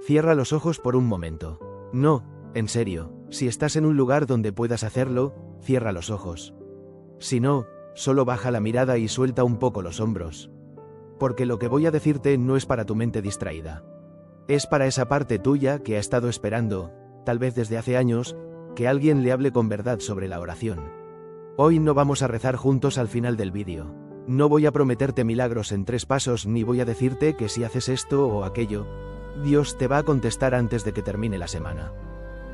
Cierra los ojos por un momento. No, en serio, si estás en un lugar donde puedas hacerlo, cierra los ojos. Si no, solo baja la mirada y suelta un poco los hombros. Porque lo que voy a decirte no es para tu mente distraída. Es para esa parte tuya que ha estado esperando, tal vez desde hace años, que alguien le hable con verdad sobre la oración. Hoy no vamos a rezar juntos al final del vídeo. No voy a prometerte milagros en 3 pasos ni voy a decirte que si haces esto o aquello, Dios te va a contestar antes de que termine la semana.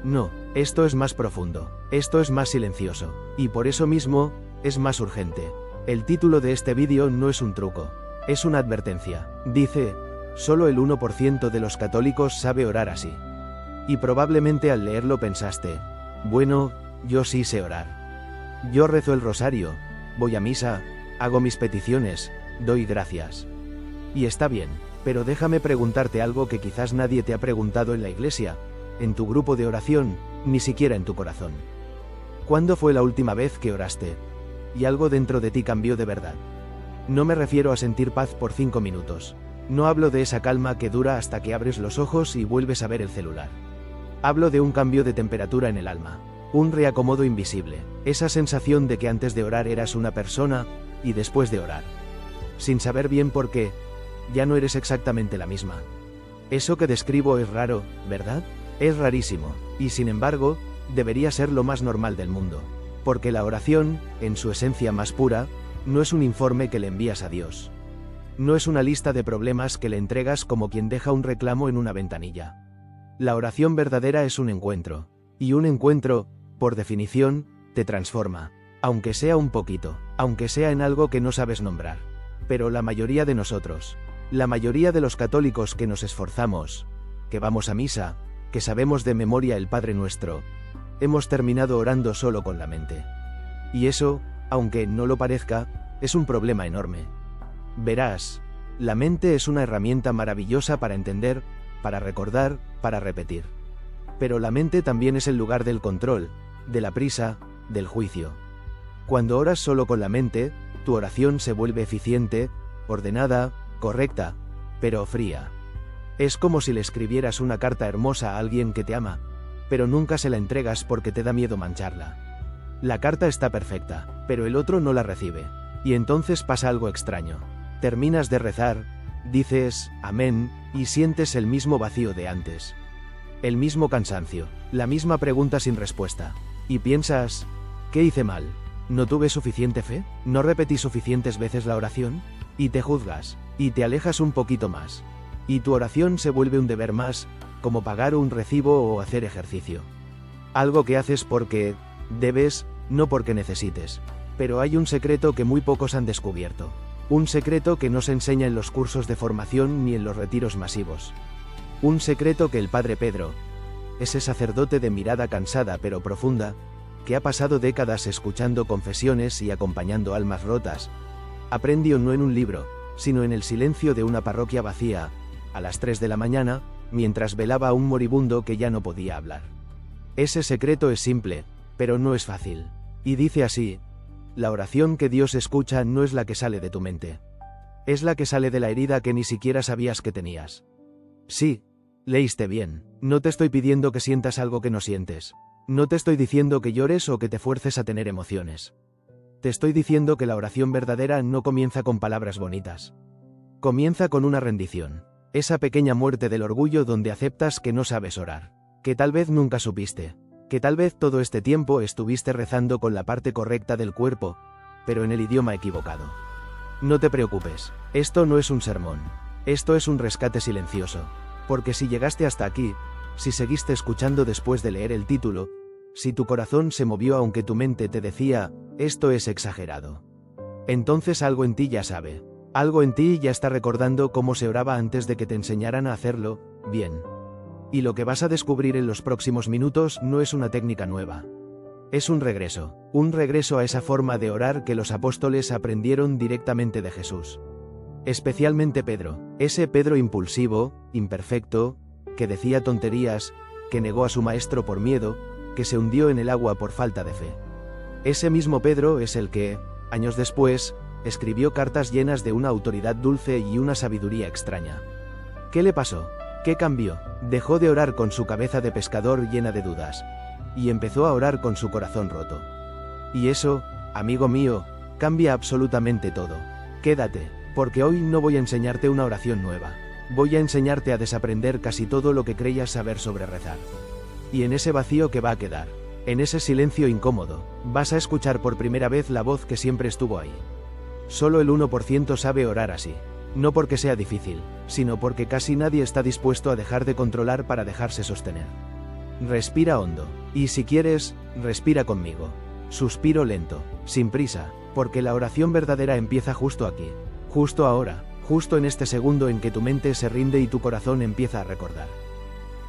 No, esto es más profundo, esto es más silencioso, y por eso mismo, es más urgente. El título de este vídeo no es un truco, es una advertencia. Dice, solo el 1% de los católicos sabe orar así. Y probablemente al leerlo pensaste, bueno, yo sí sé orar. Yo rezo el rosario, voy a misa, hago mis peticiones, doy gracias. Y está bien, pero déjame preguntarte algo que quizás nadie te ha preguntado en la iglesia, en tu grupo de oración, ni siquiera en tu corazón. ¿Cuándo fue la última vez que oraste? Y algo dentro de ti cambió de verdad. No me refiero a sentir paz por 5 minutos. No hablo de esa calma que dura hasta que abres los ojos y vuelves a ver el celular. Hablo de un cambio de temperatura en el alma. Un reacomodo invisible. Esa sensación de que antes de orar eras una persona, y después de orar, sin saber bien por qué, ya no eres exactamente la misma. Eso que describo es raro, ¿verdad? Es rarísimo, y sin embargo, debería ser lo más normal del mundo. Porque la oración, en su esencia más pura, no es un informe que le envías a Dios. No es una lista de problemas que le entregas como quien deja un reclamo en una ventanilla. La oración verdadera es un encuentro. Y un encuentro, por definición, te transforma. Aunque sea un poquito, aunque sea en algo que no sabes nombrar. Pero la mayoría de nosotros, la mayoría de los católicos que nos esforzamos, que vamos a misa, que sabemos de memoria el Padre Nuestro, hemos terminado orando solo con la mente. Y eso, aunque no lo parezca, es un problema enorme. Verás, la mente es una herramienta maravillosa para entender, para recordar, para repetir. Pero la mente también es el lugar del control, de la prisa, del juicio. Cuando oras solo con la mente, tu oración se vuelve eficiente, ordenada, correcta, pero fría. Es como si le escribieras una carta hermosa a alguien que te ama, pero nunca se la entregas porque te da miedo mancharla. La carta está perfecta, pero el otro no la recibe. Y entonces pasa algo extraño. Terminas de rezar, dices, amén, y sientes el mismo vacío de antes. El mismo cansancio, la misma pregunta sin respuesta. Y piensas, ¿qué hice mal? ¿No tuve suficiente fe? ¿No repetí suficientes veces la oración? Y te juzgas, y te alejas un poquito más. Y tu oración se vuelve un deber más, como pagar un recibo o hacer ejercicio. Algo que haces porque debes, no porque necesites. Pero hay un secreto que muy pocos han descubierto. Un secreto que no se enseña en los cursos de formación ni en los retiros masivos. Un secreto que el Padre Pedro, ese sacerdote de mirada cansada pero profunda, que ha pasado décadas escuchando confesiones y acompañando almas rotas, aprendió no en un libro, sino en el silencio de una parroquia vacía, a las 3 de la mañana, mientras velaba a un moribundo que ya no podía hablar. Ese secreto es simple, pero no es fácil. Y dice así: la oración que Dios escucha no es la que sale de tu mente. Es la que sale de la herida que ni siquiera sabías que tenías. Sí, leíste bien. No te estoy pidiendo que sientas algo que no sientes. No te estoy diciendo que llores o que te fuerces a tener emociones. Te estoy diciendo que la oración verdadera no comienza con palabras bonitas. Comienza con una rendición. Esa pequeña muerte del orgullo donde aceptas que no sabes orar. Que tal vez nunca supiste. Que tal vez todo este tiempo estuviste rezando con la parte correcta del cuerpo, pero en el idioma equivocado. No te preocupes, esto no es un sermón. Esto es un rescate silencioso. Porque si llegaste hasta aquí, si seguiste escuchando después de leer el título, si tu corazón se movió aunque tu mente te decía, esto es exagerado, entonces algo en ti ya sabe. Algo en ti ya está recordando cómo se oraba antes de que te enseñaran a hacerlo bien. Y lo que vas a descubrir en los próximos minutos no es una técnica nueva. Es un regreso a esa forma de orar que los apóstoles aprendieron directamente de Jesús. Especialmente Pedro, ese Pedro impulsivo, imperfecto, que decía tonterías, que negó a su maestro por miedo, que se hundió en el agua por falta de fe. Ese mismo Pedro es el que, años después, escribió cartas llenas de una autoridad dulce y una sabiduría extraña. ¿Qué le pasó? ¿Qué cambió? Dejó de orar con su cabeza de pescador llena de dudas, y empezó a orar con su corazón roto. Y eso, amigo mío, cambia absolutamente todo. Quédate, porque hoy no voy a enseñarte una oración nueva. Voy a enseñarte a desaprender casi todo lo que creías saber sobre rezar. Y en ese vacío que va a quedar, en ese silencio incómodo, vas a escuchar por primera vez la voz que siempre estuvo ahí. Solo el 1% sabe orar así. No porque sea difícil, sino porque casi nadie está dispuesto a dejar de controlar para dejarse sostener. Respira hondo, y si quieres, respira conmigo. Suspiro lento, sin prisa, porque la oración verdadera empieza justo aquí, justo ahora, justo en este segundo en que tu mente se rinde y tu corazón empieza a recordar.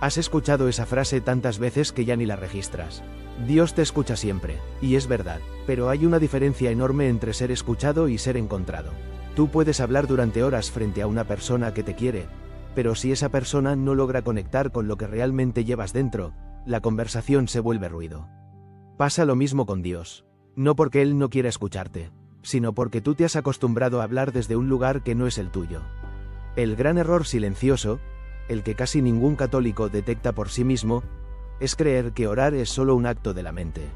Has escuchado esa frase tantas veces que ya ni la registras. Dios te escucha siempre, y es verdad, pero hay una diferencia enorme entre ser escuchado y ser encontrado. Tú puedes hablar durante horas frente a una persona que te quiere, pero si esa persona no logra conectar con lo que realmente llevas dentro, la conversación se vuelve ruido. Pasa lo mismo con Dios. No porque Él no quiera escucharte, sino porque tú te has acostumbrado a hablar desde un lugar que no es el tuyo. El gran error silencioso, el que casi ningún católico detecta por sí mismo, es creer que orar es solo un acto de la mente.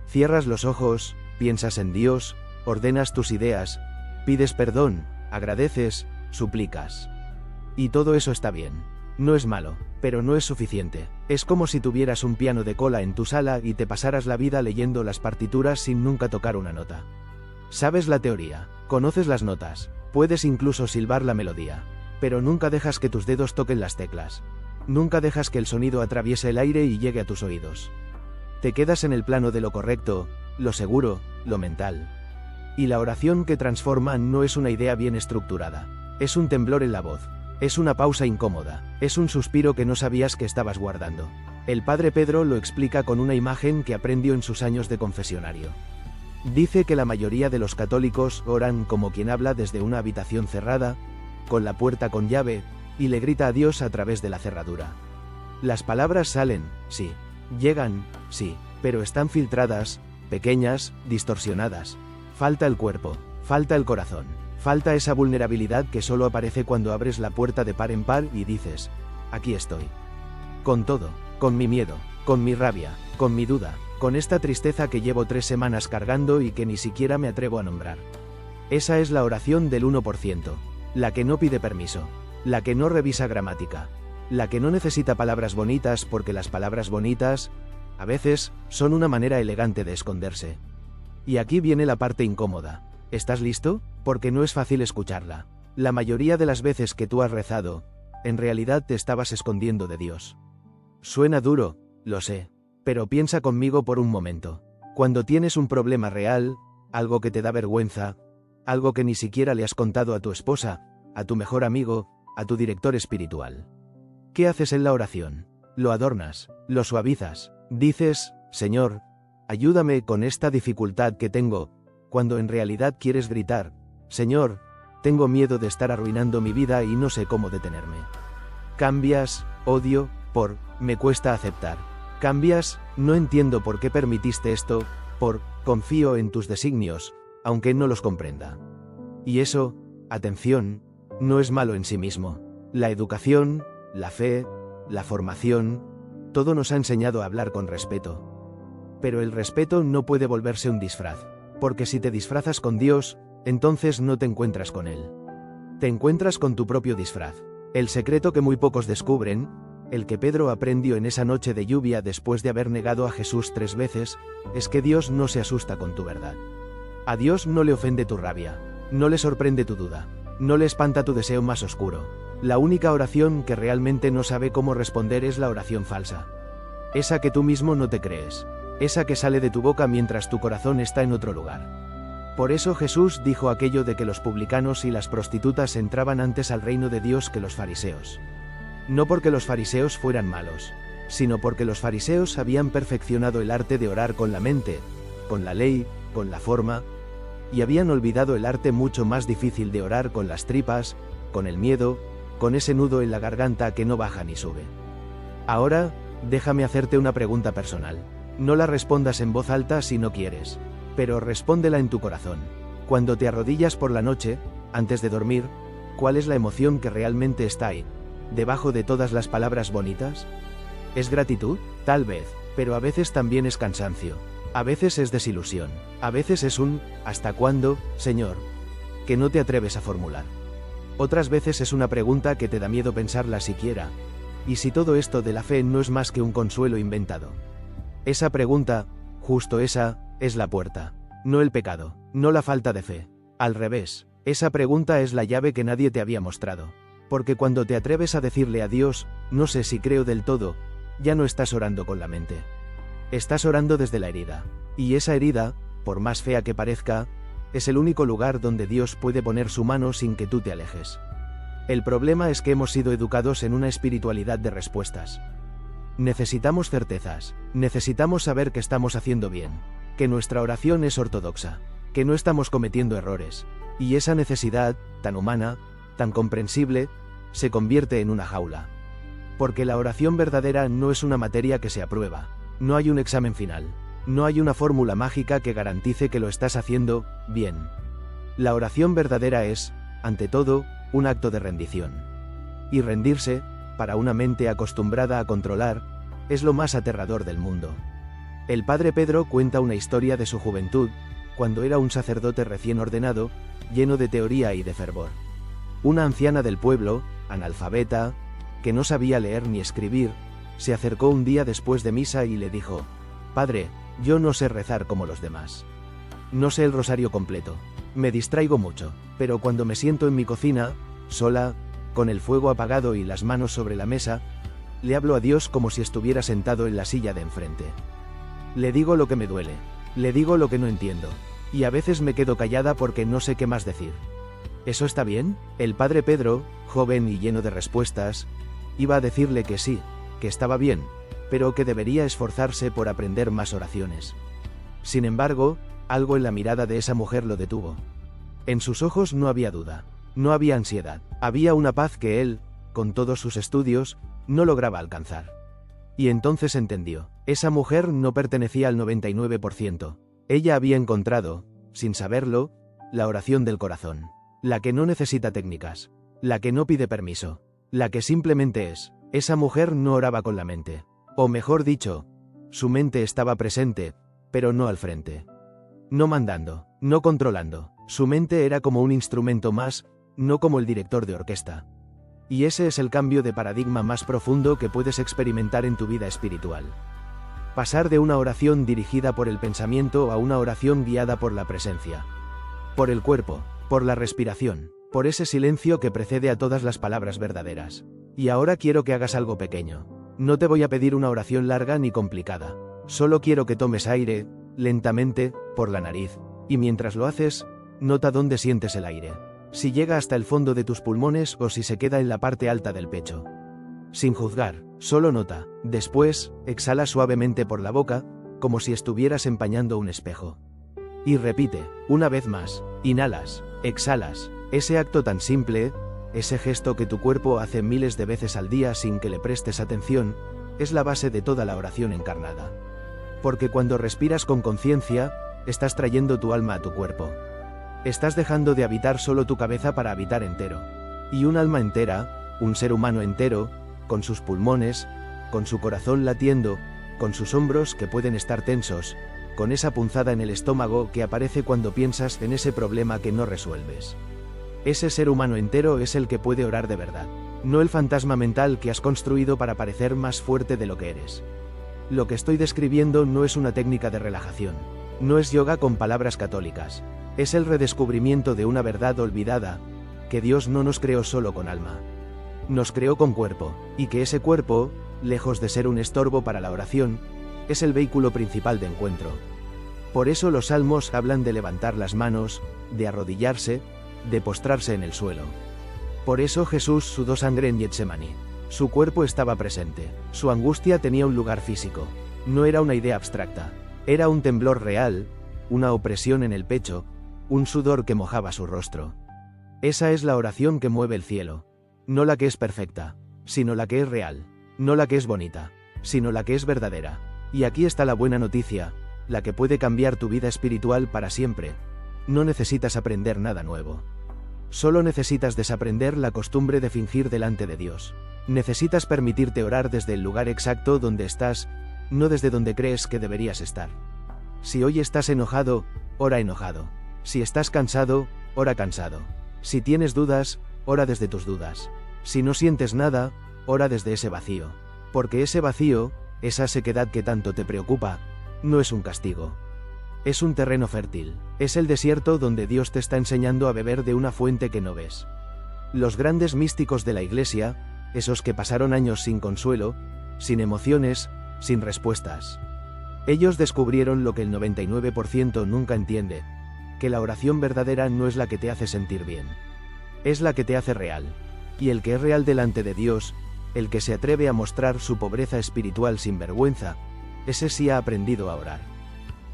Cierras los ojos, piensas en Dios, ordenas tus ideas, pides perdón, agradeces, suplicas. Y todo eso está bien. No es malo, pero no es suficiente. Es como si tuvieras un piano de cola en tu sala y te pasaras la vida leyendo las partituras sin nunca tocar una nota. Sabes la teoría, conoces las notas, puedes incluso silbar la melodía, pero nunca dejas que tus dedos toquen las teclas. Nunca dejas que el sonido atraviese el aire y llegue a tus oídos. Te quedas en el plano de lo correcto, lo seguro, lo mental. Y la oración que transforma no es una idea bien estructurada. Es un temblor en la voz. Es una pausa incómoda. Es un suspiro que no sabías que estabas guardando. El padre Pedro lo explica con una imagen que aprendió en sus años de confesionario. Dice que la mayoría de los católicos oran como quien habla desde una habitación cerrada, con la puerta con llave, y le grita a Dios a través de la cerradura. Las palabras salen, sí. Llegan, sí, pero están filtradas, pequeñas, distorsionadas. Falta el cuerpo, falta el corazón, falta esa vulnerabilidad que solo aparece cuando abres la puerta de par en par y dices, aquí estoy. Con todo, con mi miedo, con mi rabia, con mi duda, con esta tristeza que llevo 3 semanas cargando y que ni siquiera me atrevo a nombrar. Esa es la oración del 1%, la que no pide permiso, la que no revisa gramática, la que no necesita palabras bonitas porque las palabras bonitas, a veces, son una manera elegante de esconderse. Y aquí viene la parte incómoda. ¿Estás listo? Porque no es fácil escucharla. La mayoría de las veces que tú has rezado, en realidad te estabas escondiendo de Dios. Suena duro, lo sé, pero piensa conmigo por un momento. Cuando tienes un problema real, algo que te da vergüenza, algo que ni siquiera le has contado a tu esposa, a tu mejor amigo, a tu director espiritual. ¿Qué haces en la oración? Lo adornas, lo suavizas, dices, Señor, ayúdame con esta dificultad que tengo, cuando en realidad quieres gritar, Señor, tengo miedo de estar arruinando mi vida y no sé cómo detenerme. Cambias, odio, por, me cuesta aceptar. Cambias, no entiendo por qué permitiste esto, por, confío en tus designios, aunque no los comprenda. Y eso, atención, no es malo en sí mismo. La educación, la fe, la formación, todo nos ha enseñado a hablar con respeto. Pero el respeto no puede volverse un disfraz, porque si te disfrazas con Dios, entonces no te encuentras con Él. Te encuentras con tu propio disfraz. El secreto que muy pocos descubren, el que Pedro aprendió en esa noche de lluvia después de haber negado a Jesús 3 veces, es que Dios no se asusta con tu verdad. A Dios no le ofende tu rabia, no le sorprende tu duda, no le espanta tu deseo más oscuro. La única oración que realmente no sabe cómo responder es la oración falsa. Esa que tú mismo no te crees. Esa que sale de tu boca mientras tu corazón está en otro lugar. Por eso Jesús dijo aquello de que los publicanos y las prostitutas entraban antes al reino de Dios que los fariseos. No porque los fariseos fueran malos, sino porque los fariseos habían perfeccionado el arte de orar con la mente, con la ley, con la forma, y habían olvidado el arte mucho más difícil de orar con las tripas, con el miedo, con ese nudo en la garganta que no baja ni sube. Ahora, déjame hacerte una pregunta personal. No la respondas en voz alta si no quieres, pero respóndela en tu corazón. Cuando te arrodillas por la noche, antes de dormir, ¿cuál es la emoción que realmente está ahí? debajo de todas las palabras bonitas? ¿Es gratitud? Tal vez, pero a veces también es cansancio. A veces es desilusión. A veces es un ¿hasta cuándo, Señor?, que no te atreves a formular. Otras veces es una pregunta que te da miedo pensarla siquiera. ¿Y si todo esto de la fe no es más que un consuelo inventado? Esa pregunta, justo esa, es la puerta. No el pecado, no la falta de fe. Al revés, esa pregunta es la llave que nadie te había mostrado. Porque cuando te atreves a decirle a Dios, no sé si creo del todo, ya no estás orando con la mente. Estás orando desde la herida. Y esa herida, por más fea que parezca, es el único lugar donde Dios puede poner su mano sin que tú te alejes. El problema es que hemos sido educados en una espiritualidad de respuestas. Necesitamos certezas, necesitamos saber que estamos haciendo bien, que nuestra oración es ortodoxa, que no estamos cometiendo errores, y esa necesidad, tan humana, tan comprensible, se convierte en una jaula. Porque la oración verdadera no es una materia que se aprueba, no hay un examen final, no hay una fórmula mágica que garantice que lo estás haciendo bien. La oración verdadera es, ante todo, un acto de rendición. Y rendirse, para una mente acostumbrada a controlar, es lo más aterrador del mundo. El padre Pedro cuenta una historia de su juventud, cuando era un sacerdote recién ordenado, lleno de teoría y de fervor. Una anciana del pueblo, analfabeta, que no sabía leer ni escribir, se acercó un día después de misa y le dijo: «Padre, yo no sé rezar como los demás. No sé el rosario completo. Me distraigo mucho, pero cuando me siento en mi cocina, sola, con el fuego apagado y las manos sobre la mesa, le hablo a Dios como si estuviera sentado en la silla de enfrente. Le digo lo que me duele, le digo lo que no entiendo, y a veces me quedo callada porque no sé qué más decir». ¿Eso está bien? El padre Pedro, joven y lleno de respuestas, iba a decirle que sí, que estaba bien, pero que debería esforzarse por aprender más oraciones. Sin embargo, algo en la mirada de esa mujer lo detuvo. En sus ojos no había duda, no había ansiedad, había una paz que él, con todos sus estudios, no lograba alcanzar. Y entonces entendió, esa mujer no pertenecía al 99%. Ella había encontrado, sin saberlo, la oración del corazón. La que no necesita técnicas. La que no pide permiso. La que simplemente es. Esa mujer no oraba con la mente. O mejor dicho, su mente estaba presente, pero no al frente. No mandando, no controlando. Su mente era como un instrumento más, no como el director de orquesta. Y ese es el cambio de paradigma más profundo que puedes experimentar en tu vida espiritual. Pasar de una oración dirigida por el pensamiento a una oración guiada por la presencia. Por el cuerpo, por la respiración, por ese silencio que precede a todas las palabras verdaderas. Y ahora quiero que hagas algo pequeño. No te voy a pedir una oración larga ni complicada. Solo quiero que tomes aire, lentamente, por la nariz. Y mientras lo haces, nota dónde sientes el aire. Si llega hasta el fondo de tus pulmones o si se queda en la parte alta del pecho. Sin juzgar, solo nota. Después, exhala suavemente por la boca, como si estuvieras empañando un espejo. Y repite, una vez más, inhalas, exhalas. Ese acto tan simple, ese gesto que tu cuerpo hace miles de veces al día sin que le prestes atención, es la base de toda la oración encarnada. Porque cuando respiras con conciencia, estás trayendo tu alma a tu cuerpo. Estás dejando de habitar solo tu cabeza para habitar entero. Y un alma entera, un ser humano entero, con sus pulmones, con su corazón latiendo, con sus hombros que pueden estar tensos, con esa punzada en el estómago que aparece cuando piensas en ese problema que no resuelves. Ese ser humano entero es el que puede orar de verdad, no el fantasma mental que has construido para parecer más fuerte de lo que eres. Lo que estoy describiendo no es una técnica de relajación, no es yoga con palabras católicas, es el redescubrimiento de una verdad olvidada, que Dios no nos creó solo con alma. Nos creó con cuerpo, y que ese cuerpo, lejos de ser un estorbo para la oración, es el vehículo principal de encuentro. Por eso los salmos hablan de levantar las manos, de arrodillarse, de postrarse en el suelo. Por eso Jesús sudó sangre en Getsemaní. Su cuerpo estaba presente, su angustia tenía un lugar físico, no era una idea abstracta, era un temblor real, una opresión en el pecho, un sudor que mojaba su rostro. Esa es la oración que mueve el cielo, no la que es perfecta, sino la que es real, no la que es bonita, sino la que es verdadera. Y aquí está la buena noticia, la que puede cambiar tu vida espiritual para siempre. No necesitas aprender nada nuevo. Solo necesitas desaprender la costumbre de fingir delante de Dios. Necesitas permitirte orar desde el lugar exacto donde estás, no desde donde crees que deberías estar. Si hoy estás enojado, ora enojado. Si estás cansado, ora cansado. Si tienes dudas, ora desde tus dudas. Si no sientes nada, ora desde ese vacío. Porque ese vacío, esa sequedad que tanto te preocupa, no es un castigo. Es un terreno fértil. Es el desierto donde Dios te está enseñando a beber de una fuente que no ves. Los grandes místicos de la Iglesia, esos que pasaron años sin consuelo, sin emociones, sin respuestas. Ellos descubrieron lo que el 99% nunca entiende, que la oración verdadera no es la que te hace sentir bien. Es la que te hace real. Y el que es real delante de Dios, el que se atreve a mostrar su pobreza espiritual sin vergüenza, ese sí ha aprendido a orar.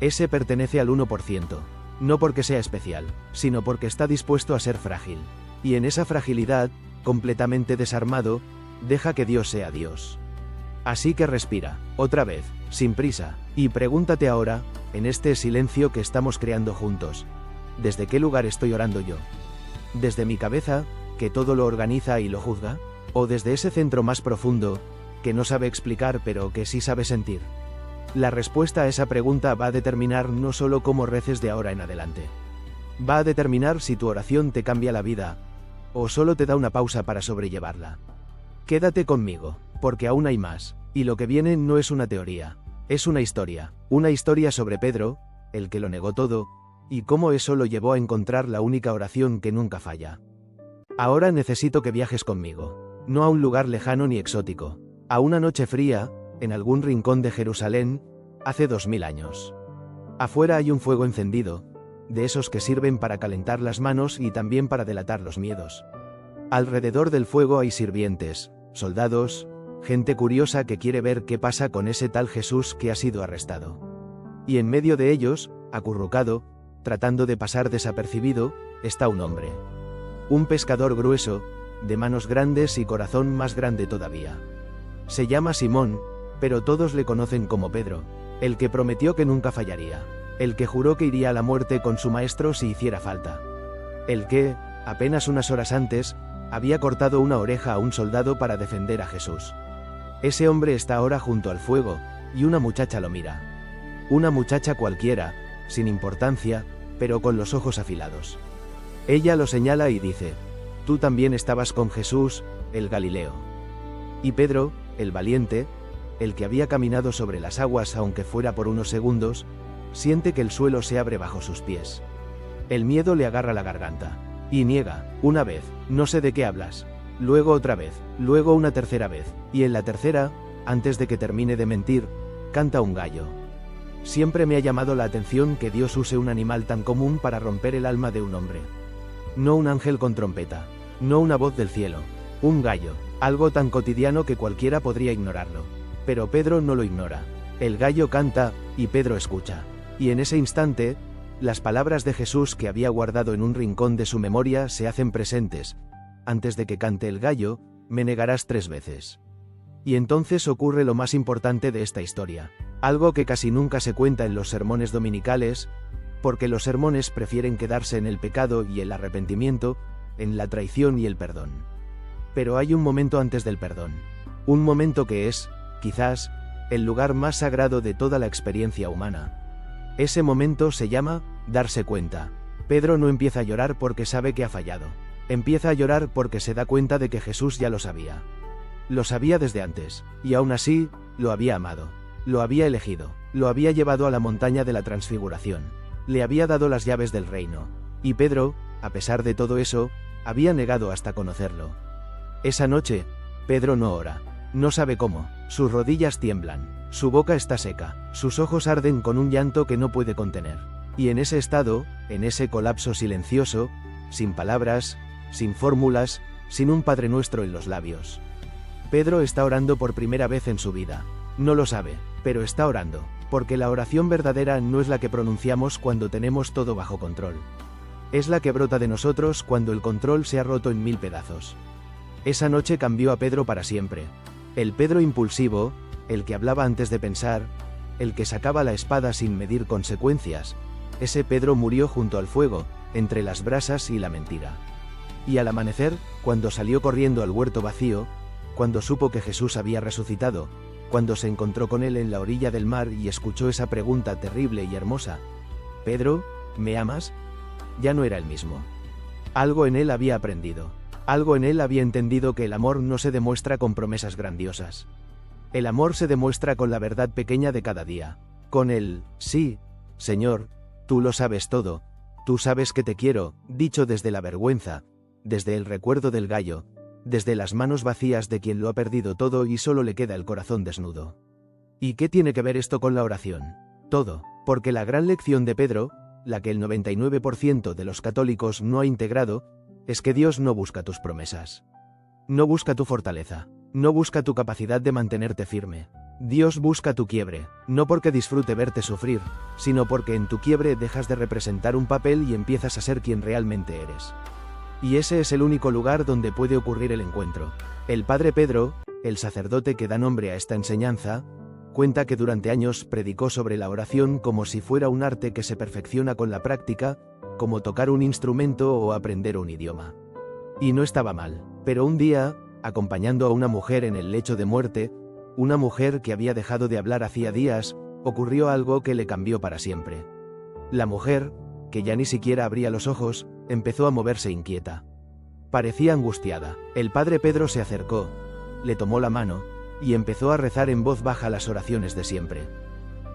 Ese pertenece al 1%, no porque sea especial, sino porque está dispuesto a ser frágil. Y en esa fragilidad, completamente desarmado, deja que Dios sea Dios. Así que respira, otra vez, sin prisa, y pregúntate ahora, en este silencio que estamos creando juntos, ¿desde qué lugar estoy orando yo? ¿Desde mi cabeza, que todo lo organiza y lo juzga? ¿O desde ese centro más profundo, que no sabe explicar pero que sí sabe sentir? La respuesta a esa pregunta va a determinar no solo cómo reces de ahora en adelante. Va a determinar si tu oración te cambia la vida, o solo te da una pausa para sobrellevarla. Quédate conmigo, porque aún hay más, y lo que viene no es una teoría, es una historia sobre Pedro, el que lo negó todo, y cómo eso lo llevó a encontrar la única oración que nunca falla. Ahora necesito que viajes conmigo, no a un lugar lejano ni exótico, a una noche fría, en algún rincón de Jerusalén, hace 2000 años. Afuera hay un fuego encendido, de esos que sirven para calentar las manos y también para delatar los miedos. Alrededor del fuego hay sirvientes, soldados, gente curiosa que quiere ver qué pasa con ese tal Jesús que ha sido arrestado. Y en medio de ellos, acurrucado, tratando de pasar desapercibido, está un hombre. Un pescador grueso, de manos grandes y corazón más grande todavía. Se llama Simón, pero todos le conocen como Pedro, el que prometió que nunca fallaría, el que juró que iría a la muerte con su maestro si hiciera falta. El que, apenas unas horas antes, había cortado una oreja a un soldado para defender a Jesús. Ese hombre está ahora junto al fuego, y una muchacha lo mira. Una muchacha cualquiera, sin importancia, pero con los ojos afilados. Ella lo señala y dice: «Tú también estabas con Jesús, el Galileo». Y Pedro, el valiente, el que había caminado sobre las aguas aunque fuera por unos segundos, siente que el suelo se abre bajo sus pies. El miedo le agarra la garganta. Y niega, una vez, «No sé de qué hablas». Luego otra vez, luego una tercera vez, y en la tercera, antes de que termine de mentir, canta un gallo. Siempre me ha llamado la atención que Dios use un animal tan común para romper el alma de un hombre. No un ángel con trompeta, no una voz del cielo, un gallo, algo tan cotidiano que cualquiera podría ignorarlo. Pero Pedro no lo ignora. El gallo canta, y Pedro escucha. Y en ese instante, las palabras de Jesús que había guardado en un rincón de su memoria se hacen presentes. Antes de que cante el gallo, me negarás 3 veces. Y entonces ocurre lo más importante de esta historia, algo que casi nunca se cuenta en los sermones dominicales, porque los sermones prefieren quedarse en el pecado y el arrepentimiento, en la traición y el perdón. Pero hay un momento antes del perdón. Un momento que es, quizás, el lugar más sagrado de toda la experiencia humana. Ese momento se llama darse cuenta. Pedro no empieza a llorar porque sabe que ha fallado. Empieza a llorar porque se da cuenta de que Jesús ya lo sabía. Lo sabía desde antes, y aún así, lo había amado. Lo había elegido. Lo había llevado a la montaña de la transfiguración. Le había dado las llaves del reino. Y Pedro, a pesar de todo eso, había negado hasta conocerlo. Esa noche, Pedro no ora. No sabe cómo. Sus rodillas tiemblan. Su boca está seca. Sus ojos arden con un llanto que no puede contener. Y en ese estado, en ese colapso silencioso, sin palabras, sin fórmulas, sin un Padre Nuestro en los labios, Pedro está orando por primera vez en su vida. No lo sabe, pero está orando, porque la oración verdadera no es la que pronunciamos cuando tenemos todo bajo control. Es la que brota de nosotros cuando el control se ha roto en 1000 pedazos. Esa noche cambió a Pedro para siempre. El Pedro impulsivo, el que hablaba antes de pensar, el que sacaba la espada sin medir consecuencias, ese Pedro murió junto al fuego, entre las brasas y la mentira. Y al amanecer, cuando salió corriendo al huerto vacío, cuando supo que Jesús había resucitado, cuando se encontró con él en la orilla del mar y escuchó esa pregunta terrible y hermosa: «Pedro, ¿me amas?», ya no era el mismo. Algo en él había aprendido. Algo en él había entendido que el amor no se demuestra con promesas grandiosas. El amor se demuestra con la verdad pequeña de cada día. Con el «sí, Señor, tú lo sabes todo, tú sabes que te quiero», dicho desde la vergüenza, desde el recuerdo del gallo, desde las manos vacías de quien lo ha perdido todo y solo le queda el corazón desnudo. ¿Y qué tiene que ver esto con la oración? Todo, porque la gran lección de Pedro, la que el 99% de los católicos no ha integrado, es que Dios no busca tus promesas. No busca tu fortaleza. No busca tu capacidad de mantenerte firme. Dios busca tu quiebre, no porque disfrute verte sufrir, sino porque en tu quiebre dejas de representar un papel y empiezas a ser quien realmente eres. Y ese es el único lugar donde puede ocurrir el encuentro. El padre Pedro, el sacerdote que da nombre a esta enseñanza, cuenta que durante años predicó sobre la oración como si fuera un arte que se perfecciona con la práctica, como tocar un instrumento o aprender un idioma. Y no estaba mal, pero un día, acompañando a una mujer en el lecho de muerte, una mujer que había dejado de hablar hacía días, ocurrió algo que le cambió para siempre. La mujer, que ya ni siquiera abría los ojos, empezó a moverse inquieta. Parecía angustiada. El padre Pedro se acercó, le tomó la mano, y empezó a rezar en voz baja las oraciones de siempre.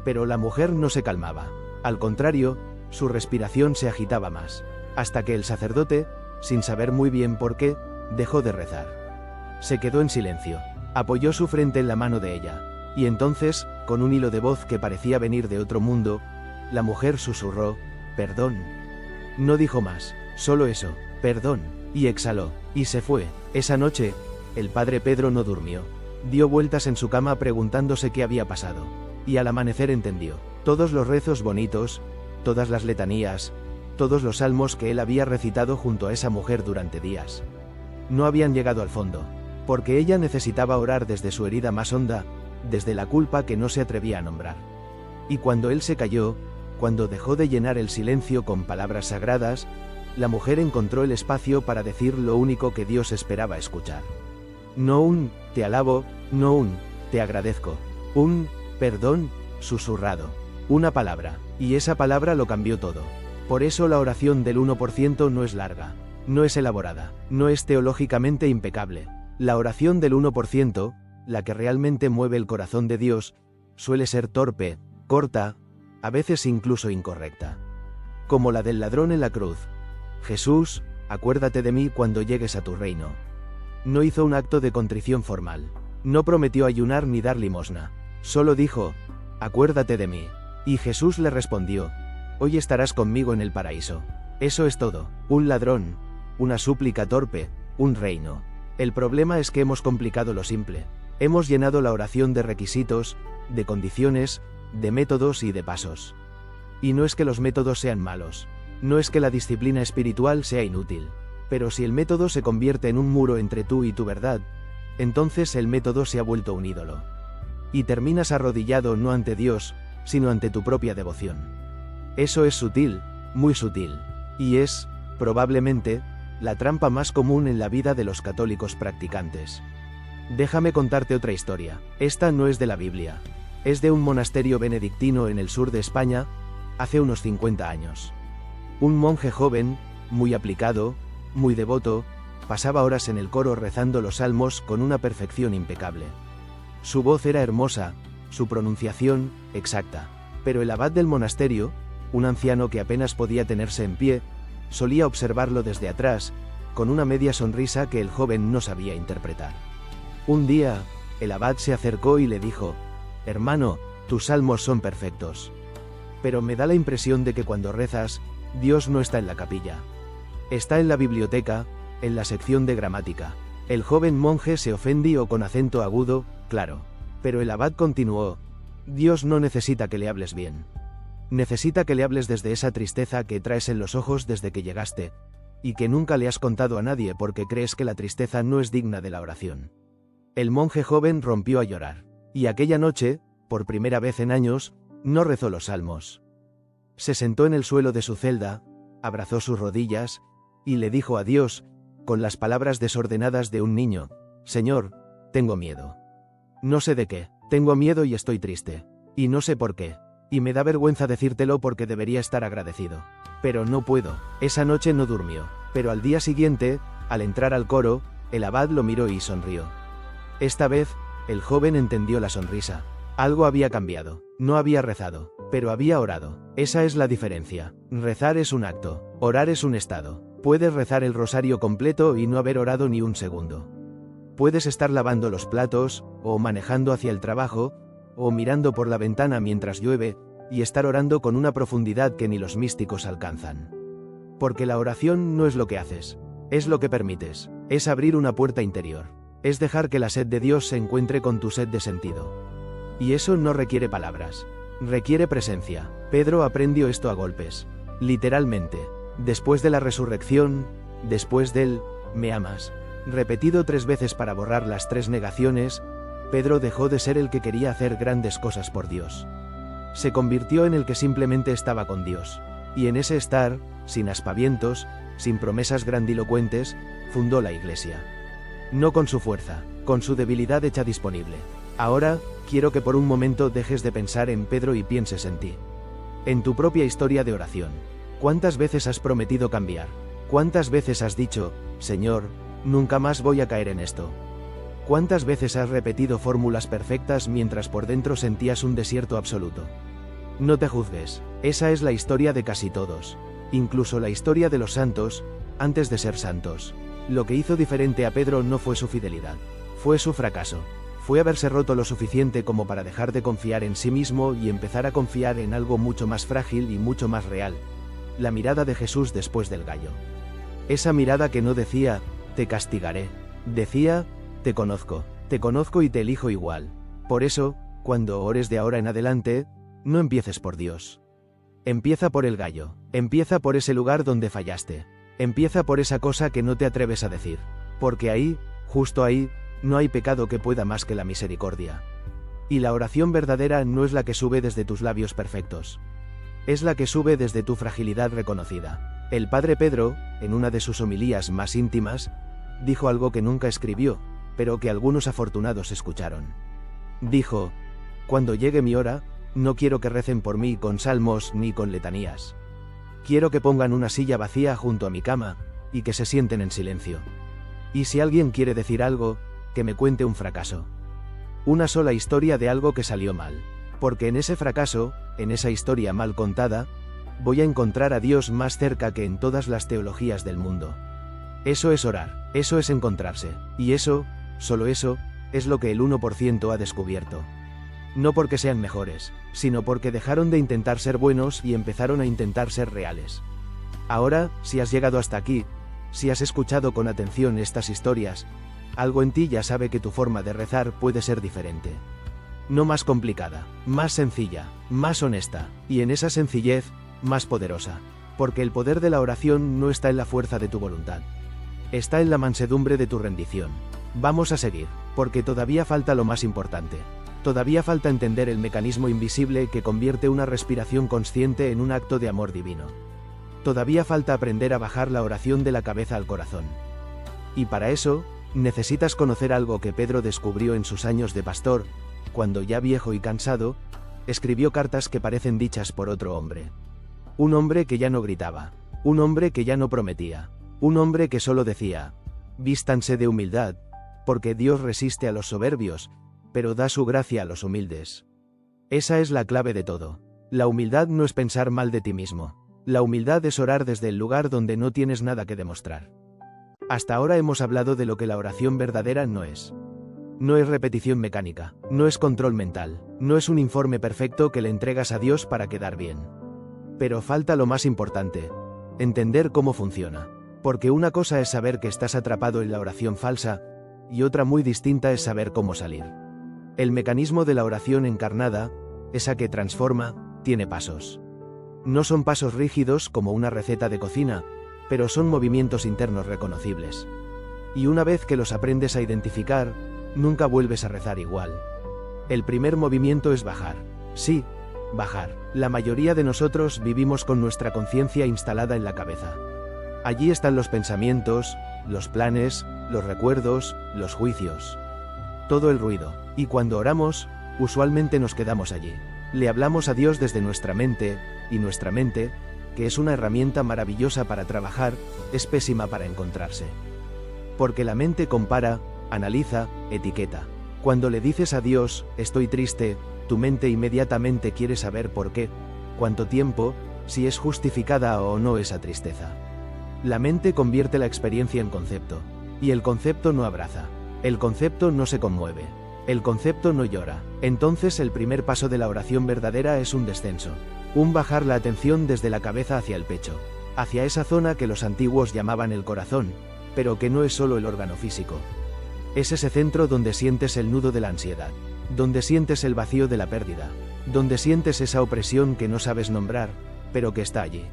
Pero la mujer no se calmaba. Al contrario, su respiración se agitaba más, hasta que el sacerdote, sin saber muy bien por qué, dejó de rezar. Se quedó en silencio, apoyó su frente en la mano de ella, y entonces, con un hilo de voz que parecía venir de otro mundo, la mujer susurró: «Perdón». No dijo más, solo eso, «perdón», y exhaló, y se fue. Esa noche, el padre Pedro no durmió. Dio vueltas en su cama preguntándose qué había pasado, y al amanecer entendió. Todos los rezos bonitos, todas las letanías, todos los salmos que él había recitado junto a esa mujer durante días, no habían llegado al fondo, porque ella necesitaba orar desde su herida más honda, desde la culpa que no se atrevía a nombrar. Y cuando él se calló, cuando dejó de llenar el silencio con palabras sagradas, la mujer encontró el espacio para decir lo único que Dios esperaba escuchar. No un «te alabo», no un «te agradezco», un «perdón» susurrado. Una palabra, y esa palabra lo cambió todo. Por eso la oración del 1% no es larga, no es elaborada, no es teológicamente impecable. La oración del 1%, la que realmente mueve el corazón de Dios, suele ser torpe, corta, a veces incluso incorrecta. Como la del ladrón en la cruz. Jesús, acuérdate de mí cuando llegues a tu reino. No hizo un acto de contrición formal. No prometió ayunar ni dar limosna. Solo dijo: acuérdate de mí. Y Jesús le respondió: hoy estarás conmigo en el paraíso. Eso es todo. Un ladrón, una súplica torpe, un reino. El problema es que hemos complicado lo simple. Hemos llenado la oración de requisitos, de condiciones, de métodos y de pasos. Y no es que los métodos sean malos. No es que la disciplina espiritual sea inútil. Pero si el método se convierte en un muro entre tú y tu verdad, entonces el método se ha vuelto un ídolo. Y terminas arrodillado no ante Dios, sino ante tu propia devoción. Eso es sutil, muy sutil. Y es, probablemente, la trampa más común en la vida de los católicos practicantes. Déjame contarte otra historia. Esta no es de la Biblia. Es de un monasterio benedictino en el sur de España, hace unos 50 años. Un monje joven, muy aplicado, muy devoto, pasaba horas en el coro rezando los salmos con una perfección impecable. Su voz era hermosa, su pronunciación, exacta. Pero el abad del monasterio, un anciano que apenas podía tenerse en pie, solía observarlo desde atrás, con una media sonrisa que el joven no sabía interpretar. Un día, el abad se acercó y le dijo: «Hermano, tus salmos son perfectos. Pero me da la impresión de que cuando rezas, Dios no está en la capilla. Está en la biblioteca, en la sección de gramática». El joven monje se ofendió con acento agudo: «Claro». Pero el abad continuó: «Dios no necesita que le hables bien. Necesita que le hables desde esa tristeza que traes en los ojos desde que llegaste, y que nunca le has contado a nadie porque crees que la tristeza no es digna de la oración». El monje joven rompió a llorar. Y aquella noche, por primera vez en años, no rezó los salmos. Se sentó en el suelo de su celda, abrazó sus rodillas, y le dijo a Dios, con las palabras desordenadas de un niño: «Señor, tengo miedo. No sé de qué, tengo miedo y estoy triste. Y no sé por qué. Y me da vergüenza decírtelo porque debería estar agradecido. Pero no puedo. Esa noche no durmió. Pero al día siguiente, al entrar al coro, el abad lo miró y sonrió. Esta vez, el joven entendió la sonrisa. Algo había cambiado. No había rezado, pero había orado. Esa es la diferencia. Rezar es un acto. Orar es un estado. Puedes rezar el rosario completo y no haber orado ni un segundo. Puedes estar lavando los platos, o manejando hacia el trabajo, o mirando por la ventana mientras llueve, y estar orando con una profundidad que ni los místicos alcanzan. Porque la oración no es lo que haces, es lo que permites, es abrir una puerta interior, es dejar que la sed de Dios se encuentre con tu sed de sentido. Y eso no requiere palabras, requiere presencia. Pedro aprendió esto a golpes, literalmente, después de la resurrección, después del «me amas», repetido 3 veces para borrar las 3 negaciones, Pedro dejó de ser el que quería hacer grandes cosas por Dios. Se convirtió en el que simplemente estaba con Dios. Y en ese estar, sin aspavientos, sin promesas grandilocuentes, fundó la iglesia. No con su fuerza, con su debilidad hecha disponible. Ahora, quiero que por un momento dejes de pensar en Pedro y pienses en ti. En tu propia historia de oración. ¿Cuántas veces has prometido cambiar? ¿Cuántas veces has dicho, Señor, nunca más voy a caer en esto? ¿Cuántas veces has repetido fórmulas perfectas mientras por dentro sentías un desierto absoluto? No te juzgues, esa es la historia de casi todos. Incluso la historia de los santos, antes de ser santos. Lo que hizo diferente a Pedro no fue su fidelidad, fue su fracaso. Fue haberse roto lo suficiente como para dejar de confiar en sí mismo y empezar a confiar en algo mucho más frágil y mucho más real. La mirada de Jesús después del gallo. Esa mirada que no decía, te castigaré. Decía, te conozco y te elijo igual. Por eso, cuando ores de ahora en adelante, no empieces por Dios. Empieza por el gallo, empieza por ese lugar donde fallaste. Empieza por esa cosa que no te atreves a decir. Porque ahí, justo ahí, no hay pecado que pueda más que la misericordia. Y la oración verdadera no es la que sube desde tus labios perfectos. Es la que sube desde tu fragilidad reconocida. El padre Pedro, en una de sus homilías más íntimas, dijo algo que nunca escribió, pero que algunos afortunados escucharon. Dijo, cuando llegue mi hora, no quiero que recen por mí con salmos ni con letanías. Quiero que pongan una silla vacía junto a mi cama, y que se sienten en silencio. Y si alguien quiere decir algo, que me cuente un fracaso. Una sola historia de algo que salió mal. Porque en ese fracaso, en esa historia mal contada, voy a encontrar a Dios más cerca que en todas las teologías del mundo. Eso es orar, eso es encontrarse, y eso, solo eso, es lo que el 1% ha descubierto. No porque sean mejores, sino porque dejaron de intentar ser buenos y empezaron a intentar ser reales. Ahora, si has llegado hasta aquí, si has escuchado con atención estas historias, algo en ti ya sabe que tu forma de rezar puede ser diferente. No más complicada, más sencilla, más honesta, y en esa sencillez, más poderosa. Porque el poder de la oración no está en la fuerza de tu voluntad. Está en la mansedumbre de tu rendición. Vamos a seguir, porque todavía falta lo más importante. Todavía falta entender el mecanismo invisible que convierte una respiración consciente en un acto de amor divino. Todavía falta aprender a bajar la oración de la cabeza al corazón. Y para eso, necesitas conocer algo que Pedro descubrió en sus años de pastor, cuando ya viejo y cansado, escribió cartas que parecen dichas por otro hombre. Un hombre que ya no gritaba, un hombre que ya no prometía, un hombre que solo decía, vístanse de humildad, porque Dios resiste a los soberbios, pero da su gracia a los humildes. Esa es la clave de todo. La humildad no es pensar mal de ti mismo. La humildad es orar desde el lugar donde no tienes nada que demostrar. Hasta ahora hemos hablado de lo que la oración verdadera no es. No es repetición mecánica, no es control mental, no es un informe perfecto que le entregas a Dios para quedar bien. Pero falta lo más importante, entender cómo funciona. Porque una cosa es saber que estás atrapado en la oración falsa, y otra muy distinta es saber cómo salir. El mecanismo de la oración encarnada, esa que transforma, tiene pasos. No son pasos rígidos como una receta de cocina, pero son movimientos internos reconocibles. Y una vez que los aprendes a identificar, nunca vuelves a rezar igual. El primer movimiento es bajar. Sí, bajar. La mayoría de nosotros vivimos con nuestra conciencia instalada en la cabeza. Allí están los pensamientos, los planes, los recuerdos, los juicios. todo el ruido. Y cuando oramos, usualmente nos quedamos allí. Le hablamos a Dios desde nuestra mente, y nuestra mente, que es una herramienta maravillosa para trabajar, es pésima para encontrarse. Porque la mente compara, analiza, etiqueta. Cuando le dices a Dios, estoy triste, tu mente inmediatamente quiere saber por qué, cuánto tiempo, si es justificada o no esa tristeza. La mente convierte la experiencia en concepto, y el concepto no abraza, el concepto no se conmueve, el concepto no llora. Entonces el primer paso de la oración verdadera es un descenso, un bajar la atención desde la cabeza hacia el pecho, hacia esa zona que los antiguos llamaban el corazón, pero que no es solo el órgano físico. Es ese centro donde sientes el nudo de la ansiedad, donde sientes el vacío de la pérdida, donde sientes esa opresión que no sabes nombrar, pero que está allí.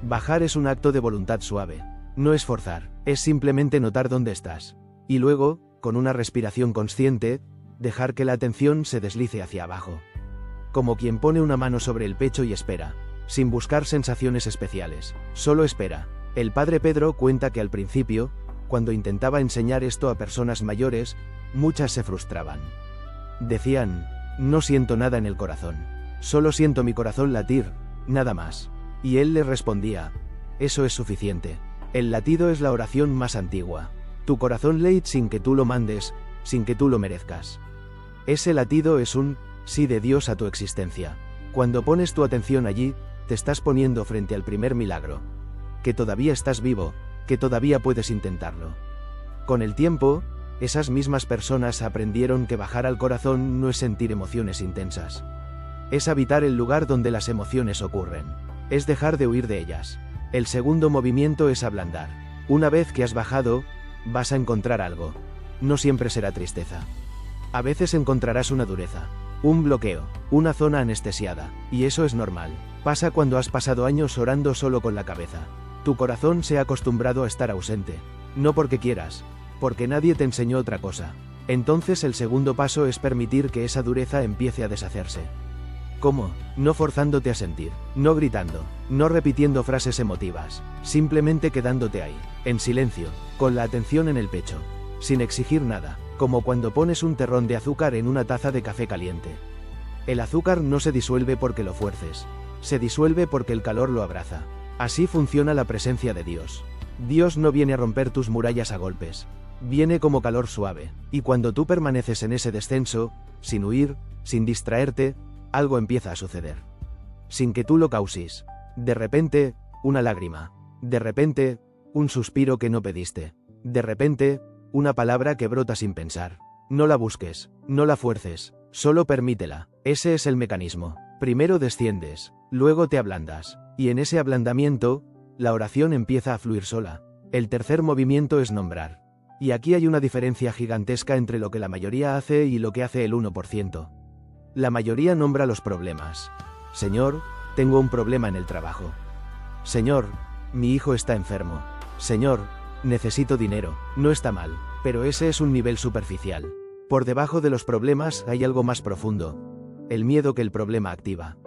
Bajar es un acto de voluntad suave, no es forzar, es simplemente notar dónde estás, y luego, con una respiración consciente, dejar que la atención se deslice hacia abajo. Como quien pone una mano sobre el pecho y espera, sin buscar sensaciones especiales, solo espera. El padre Pedro cuenta que al principio, cuando intentaba enseñar esto a personas mayores, muchas se frustraban. Decían, no siento nada en el corazón, solo siento mi corazón latir, nada más. Y él les respondía, eso es suficiente. El latido es la oración más antigua. Tu corazón late sin que tú lo mandes, sin que tú lo merezcas. Ese latido es un sí de Dios a tu existencia. Cuando pones tu atención allí, te estás poniendo frente al primer milagro. Que todavía estás vivo, que todavía puedes intentarlo. Con el tiempo, esas mismas personas aprendieron que bajar al corazón no es sentir emociones intensas. Es habitar el lugar donde las emociones ocurren. Es dejar de huir de ellas. El segundo movimiento es ablandar. Una vez que has bajado, vas a encontrar algo. No siempre será tristeza. A veces encontrarás una dureza, un bloqueo, una zona anestesiada, y eso es normal. Pasa cuando has pasado años orando solo con la cabeza. Tu corazón se ha acostumbrado a estar ausente. No porque quieras, porque nadie te enseñó otra cosa. Entonces el segundo paso es permitir que esa dureza empiece a deshacerse. ¿Cómo? No forzándote a sentir, no gritando, no repitiendo frases emotivas, simplemente quedándote ahí, en silencio, con la atención en el pecho, sin exigir nada, como cuando pones un terrón de azúcar en una taza de café caliente. El azúcar no se disuelve porque lo fuerces, se disuelve porque el calor lo abraza. Así funciona la presencia de Dios. Dios no viene a romper tus murallas a golpes, viene como calor suave, y cuando tú permaneces en ese descenso, sin huir, sin distraerte, algo empieza a suceder. Sin que tú lo causes. De repente, una lágrima. De repente, un suspiro que no pediste. De repente, una palabra que brota sin pensar. No la busques, no la fuerces, solo permítela. Ese es el mecanismo. Primero desciendes, luego te ablandas, y en ese ablandamiento, la oración empieza a fluir sola. El tercer movimiento es nombrar. Y aquí hay una diferencia gigantesca entre lo que la mayoría hace y lo que hace el 1%. La mayoría nombra los problemas. Señor, tengo un problema en el trabajo. Señor, mi hijo está enfermo. Señor, necesito dinero. No está mal, pero ese es un nivel superficial. Por debajo de los problemas hay algo más profundo. El miedo que el problema activa.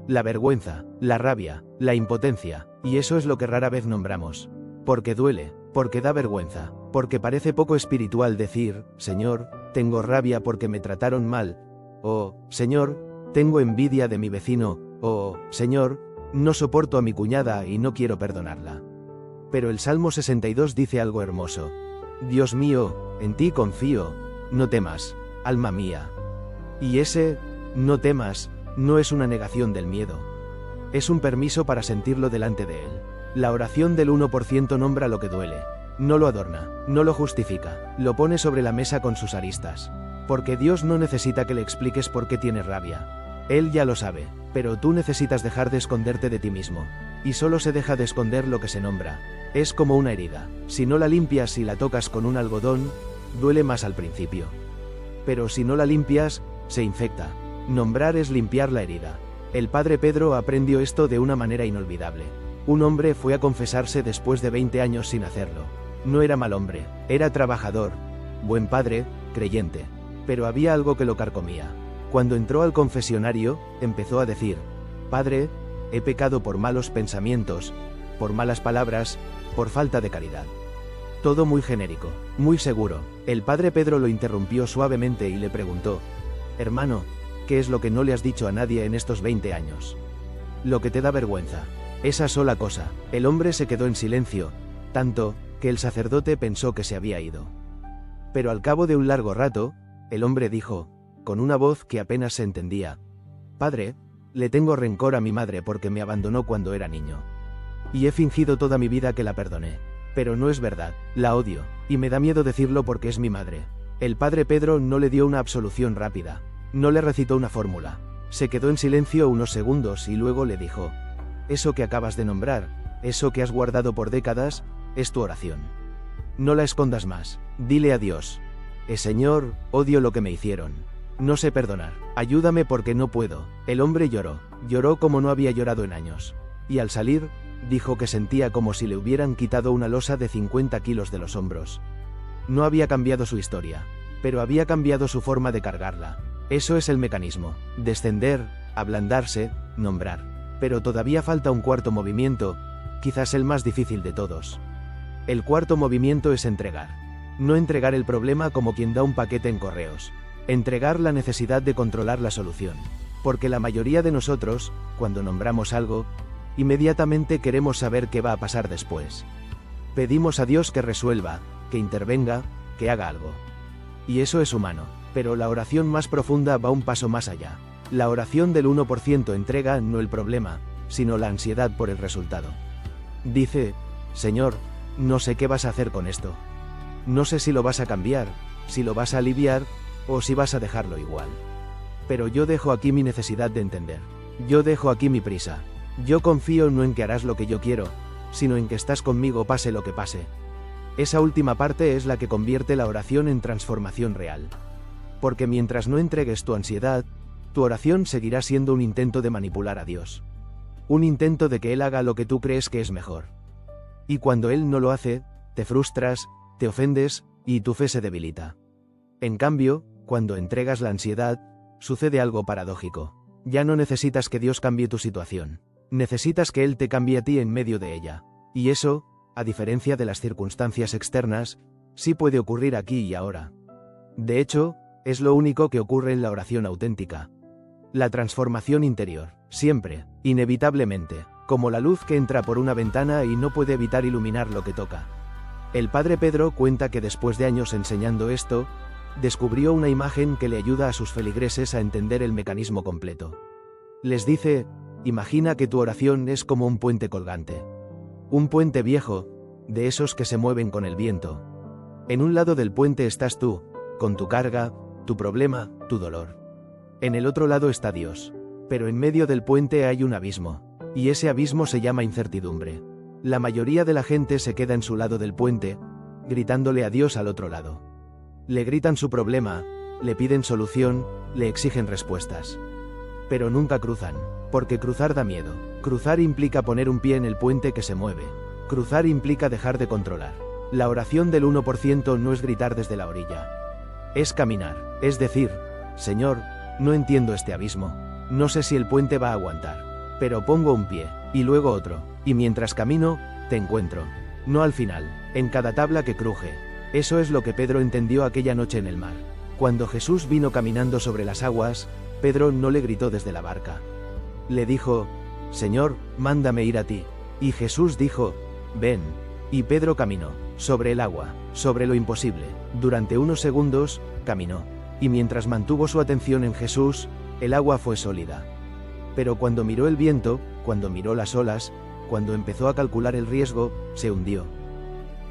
La vergüenza, la rabia, la impotencia, y eso es lo que rara vez nombramos. Porque duele, porque da vergüenza, porque parece poco espiritual decir, Señor, tengo rabia porque me trataron mal. O, Señor, tengo envidia de mi vecino, o, Señor, no soporto a mi cuñada y no quiero perdonarla. Pero el Salmo 62 dice algo hermoso. Dios mío, en ti confío, no temas, alma mía. Y ese, no temas, no es una negación del miedo. Es un permiso para sentirlo delante de él. La oración del 1% nombra lo que duele. No lo adorna, no lo justifica, lo pone sobre la mesa con sus aristas. Porque Dios no necesita que le expliques por qué tienes rabia. Él ya lo sabe, pero tú necesitas dejar de esconderte de ti mismo. Y solo se deja de esconder lo que se nombra. Es como una herida. Si no la limpias y la tocas con un algodón, duele más al principio. Pero si no la limpias, se infecta. Nombrar es limpiar la herida. El padre Pedro aprendió esto de una manera inolvidable. Un hombre fue a confesarse después de 20 años sin hacerlo. No era mal hombre, era trabajador, buen padre, creyente. Pero había algo que lo carcomía. Cuando entró al confesionario, empezó a decir, Padre, he pecado por malos pensamientos, por malas palabras, por falta de caridad. Todo muy genérico, muy seguro. El padre Pedro lo interrumpió suavemente y le preguntó: hermano, ¿qué es lo que no le has dicho a nadie en estos 20 años? Lo que te da vergüenza. Esa sola cosa. El hombre se quedó en silencio, tanto, que el sacerdote pensó que se había ido. Pero al cabo de un largo rato, el hombre dijo, con una voz que apenas se entendía: Padre, le tengo rencor a mi madre porque me abandonó cuando era niño. Y he fingido toda mi vida que la perdoné. Pero no es verdad, la odio, y me da miedo decirlo porque es mi madre. El padre Pedro no le dio una absolución rápida, no le recitó una fórmula. Se quedó en silencio unos segundos y luego le dijo: eso que acabas de nombrar, eso que has guardado por décadas, es tu oración. No la escondas más, dile a Dios: Señor, odio lo que me hicieron. No sé perdonar, ayúdame porque no puedo. El hombre lloró como no había llorado en años. Y al salir, dijo que sentía como si le hubieran quitado una losa de 50 kilos de los hombros. No había cambiado su historia, pero había cambiado su forma de cargarla. Eso es el mecanismo: descender, ablandarse, nombrar. Pero todavía falta un cuarto movimiento, quizás el más difícil de todos. El cuarto movimiento es entregar. No entregar el problema como quien da un paquete en correos. Entregar la necesidad de controlar la solución. Porque la mayoría de nosotros, cuando nombramos algo, inmediatamente queremos saber qué va a pasar después. Pedimos a Dios que resuelva, que intervenga, que haga algo. Y eso es humano, pero la oración más profunda va un paso más allá. La oración del 1% entrega no el problema, sino la ansiedad por el resultado. Dice: Señor, no sé qué vas a hacer con esto. No sé si lo vas a cambiar, si lo vas a aliviar, o si vas a dejarlo igual. Pero yo dejo aquí mi necesidad de entender. Yo dejo aquí mi prisa. Yo confío no en que harás lo que yo quiero, sino en que estás conmigo pase lo que pase. Esa última parte es la que convierte la oración en transformación real. Porque mientras no entregues tu ansiedad, tu oración seguirá siendo un intento de manipular a Dios. Un intento de que Él haga lo que tú crees que es mejor. Y cuando Él no lo hace, te frustras, te ofendes, y tu fe se debilita. En cambio, cuando entregas la ansiedad, sucede algo paradójico. Ya no necesitas que Dios cambie tu situación. Necesitas que Él te cambie a ti en medio de ella. Y eso, a diferencia de las circunstancias externas, sí puede ocurrir aquí y ahora. De hecho, es lo único que ocurre en la oración auténtica. La transformación interior, siempre, inevitablemente, como la luz que entra por una ventana y no puede evitar iluminar lo que toca. El padre Pedro cuenta que después de años enseñando esto, descubrió una imagen que le ayuda a sus feligreses a entender el mecanismo completo. Les dice: imagina que tu oración es como un puente colgante. Un puente viejo, de esos que se mueven con el viento. En un lado del puente estás tú, con tu carga, tu problema, tu dolor. En el otro lado está Dios. Pero en medio del puente hay un abismo. Y ese abismo se llama incertidumbre. La mayoría de la gente se queda en su lado del puente, gritándole a Dios al otro lado. Le gritan su problema, le piden solución, le exigen respuestas. Pero nunca cruzan, porque cruzar da miedo. Cruzar implica poner un pie en el puente que se mueve. Cruzar implica dejar de controlar. La oración del 1% no es gritar desde la orilla. Es caminar, es decir: Señor, no entiendo este abismo. No sé si el puente va a aguantar. Pero pongo un pie, y luego otro, y mientras camino, te encuentro. No al final, en cada tabla que cruje. Eso es lo que Pedro entendió aquella noche en el mar. Cuando Jesús vino caminando sobre las aguas, Pedro no le gritó desde la barca. Le dijo: Señor, mándame ir a ti. Y Jesús dijo: ven. Y Pedro caminó, sobre el agua, sobre lo imposible. Durante unos segundos, caminó. Y mientras mantuvo su atención en Jesús, el agua fue sólida. Pero cuando miró el viento, cuando miró las olas, cuando empezó a calcular el riesgo, se hundió.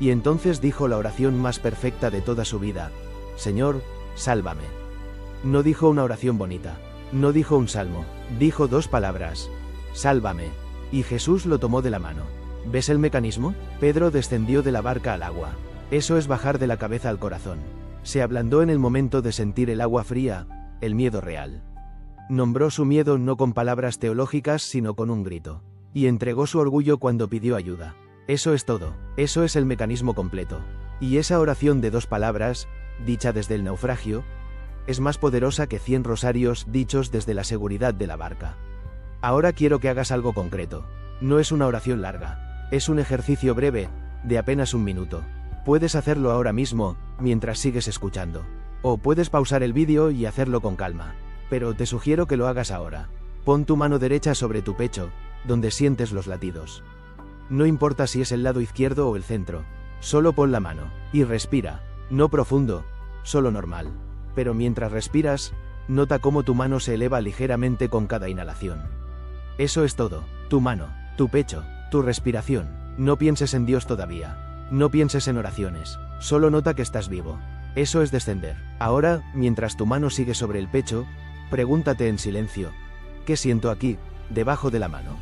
Y entonces dijo la oración más perfecta de toda su vida: Señor, sálvame. No dijo una oración bonita. No dijo un salmo. Dijo 2 palabras: sálvame. Y Jesús lo tomó de la mano. ¿Ves el mecanismo? Pedro descendió de la barca al agua. Eso es bajar de la cabeza al corazón. Se ablandó en el momento de sentir el agua fría, el miedo real. Nombró su miedo no con palabras teológicas sino con un grito. Y entregó su orgullo cuando pidió ayuda. Eso es todo. Eso es el mecanismo completo. Y esa oración de 2 palabras, dicha desde el naufragio, es más poderosa que 100 rosarios dichos desde la seguridad de la barca. Ahora quiero que hagas algo concreto. No es una oración larga. Es un ejercicio breve, de apenas 1 minuto. Puedes hacerlo ahora mismo, mientras sigues escuchando. O puedes pausar el vídeo y hacerlo con calma. Pero te sugiero que lo hagas ahora. Pon tu mano derecha sobre tu pecho, donde sientes los latidos. No importa si es el lado izquierdo o el centro. Solo pon la mano. Y respira. No profundo, solo normal. Pero mientras respiras, nota cómo tu mano se eleva ligeramente con cada inhalación. Eso es todo. Tu mano, tu pecho, tu respiración. No pienses en Dios todavía. No pienses en oraciones. Solo nota que estás vivo. Eso es descender. Ahora, mientras tu mano sigue sobre el pecho, pregúntate en silencio: ¿qué siento aquí, debajo de la mano?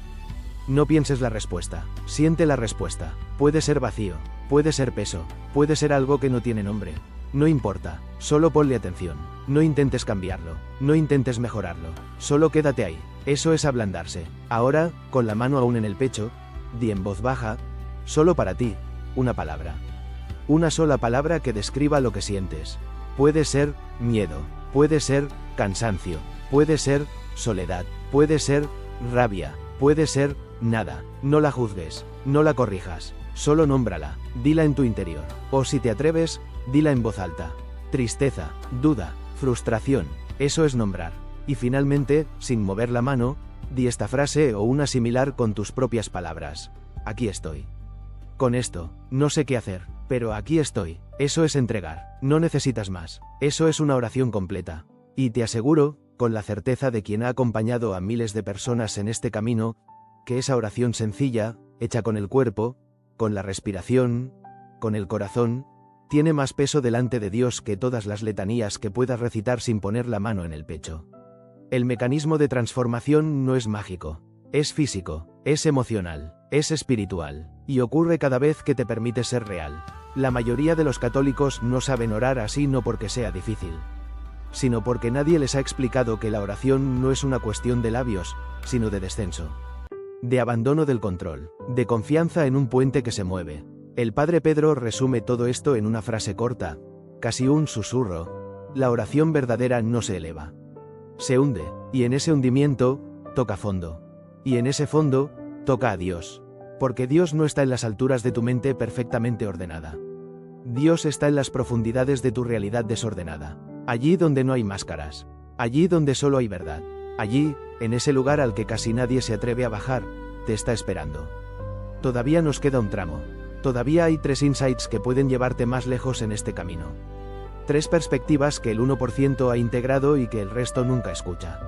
No pienses la respuesta. Siente la respuesta. Puede ser vacío, puede ser peso, puede ser algo que no tiene nombre. No importa, solo ponle atención. No intentes cambiarlo, no intentes mejorarlo. Solo quédate ahí. Eso es ablandarse. Ahora, con la mano aún en el pecho, di en voz baja, solo para ti, una palabra. Una sola palabra que describa lo que sientes. Puede ser miedo, puede ser cansancio, puede ser soledad, puede ser rabia, puede ser nada. No la juzgues, no la corrijas, solo nómbrala, dila en tu interior. O si te atreves, dila en voz alta. Tristeza, duda, frustración, eso es nombrar. Y finalmente, sin mover la mano, di esta frase o una similar con tus propias palabras. Aquí estoy. Con esto, no sé qué hacer, pero aquí estoy. Eso es entregar. No necesitas más. Eso es una oración completa. Y te aseguro, con la certeza de quien ha acompañado a miles de personas en este camino, que esa oración sencilla, hecha con el cuerpo, con la respiración, con el corazón, tiene más peso delante de Dios que todas las letanías que puedas recitar sin poner la mano en el pecho. El mecanismo de transformación no es mágico, es físico, es emocional, es espiritual, y ocurre cada vez que te permites ser real. La mayoría de los católicos no saben orar así no porque sea difícil, sino porque nadie les ha explicado que la oración no es una cuestión de labios, sino de descenso, de abandono del control, de confianza en un puente que se mueve. El Padre Pedro resume todo esto en una frase corta, casi un susurro: la oración verdadera no se eleva, se hunde, y en ese hundimiento, toca fondo. Y en ese fondo, toca a Dios. Porque Dios no está en las alturas de tu mente perfectamente ordenada. Dios está en las profundidades de tu realidad desordenada. Allí donde no hay máscaras. Allí donde solo hay verdad. Allí, en ese lugar al que casi nadie se atreve a bajar, te está esperando. Todavía nos queda un tramo. Todavía hay 3 insights que pueden llevarte más lejos en este camino. 3 perspectivas que el 1% ha integrado y que el resto nunca escucha.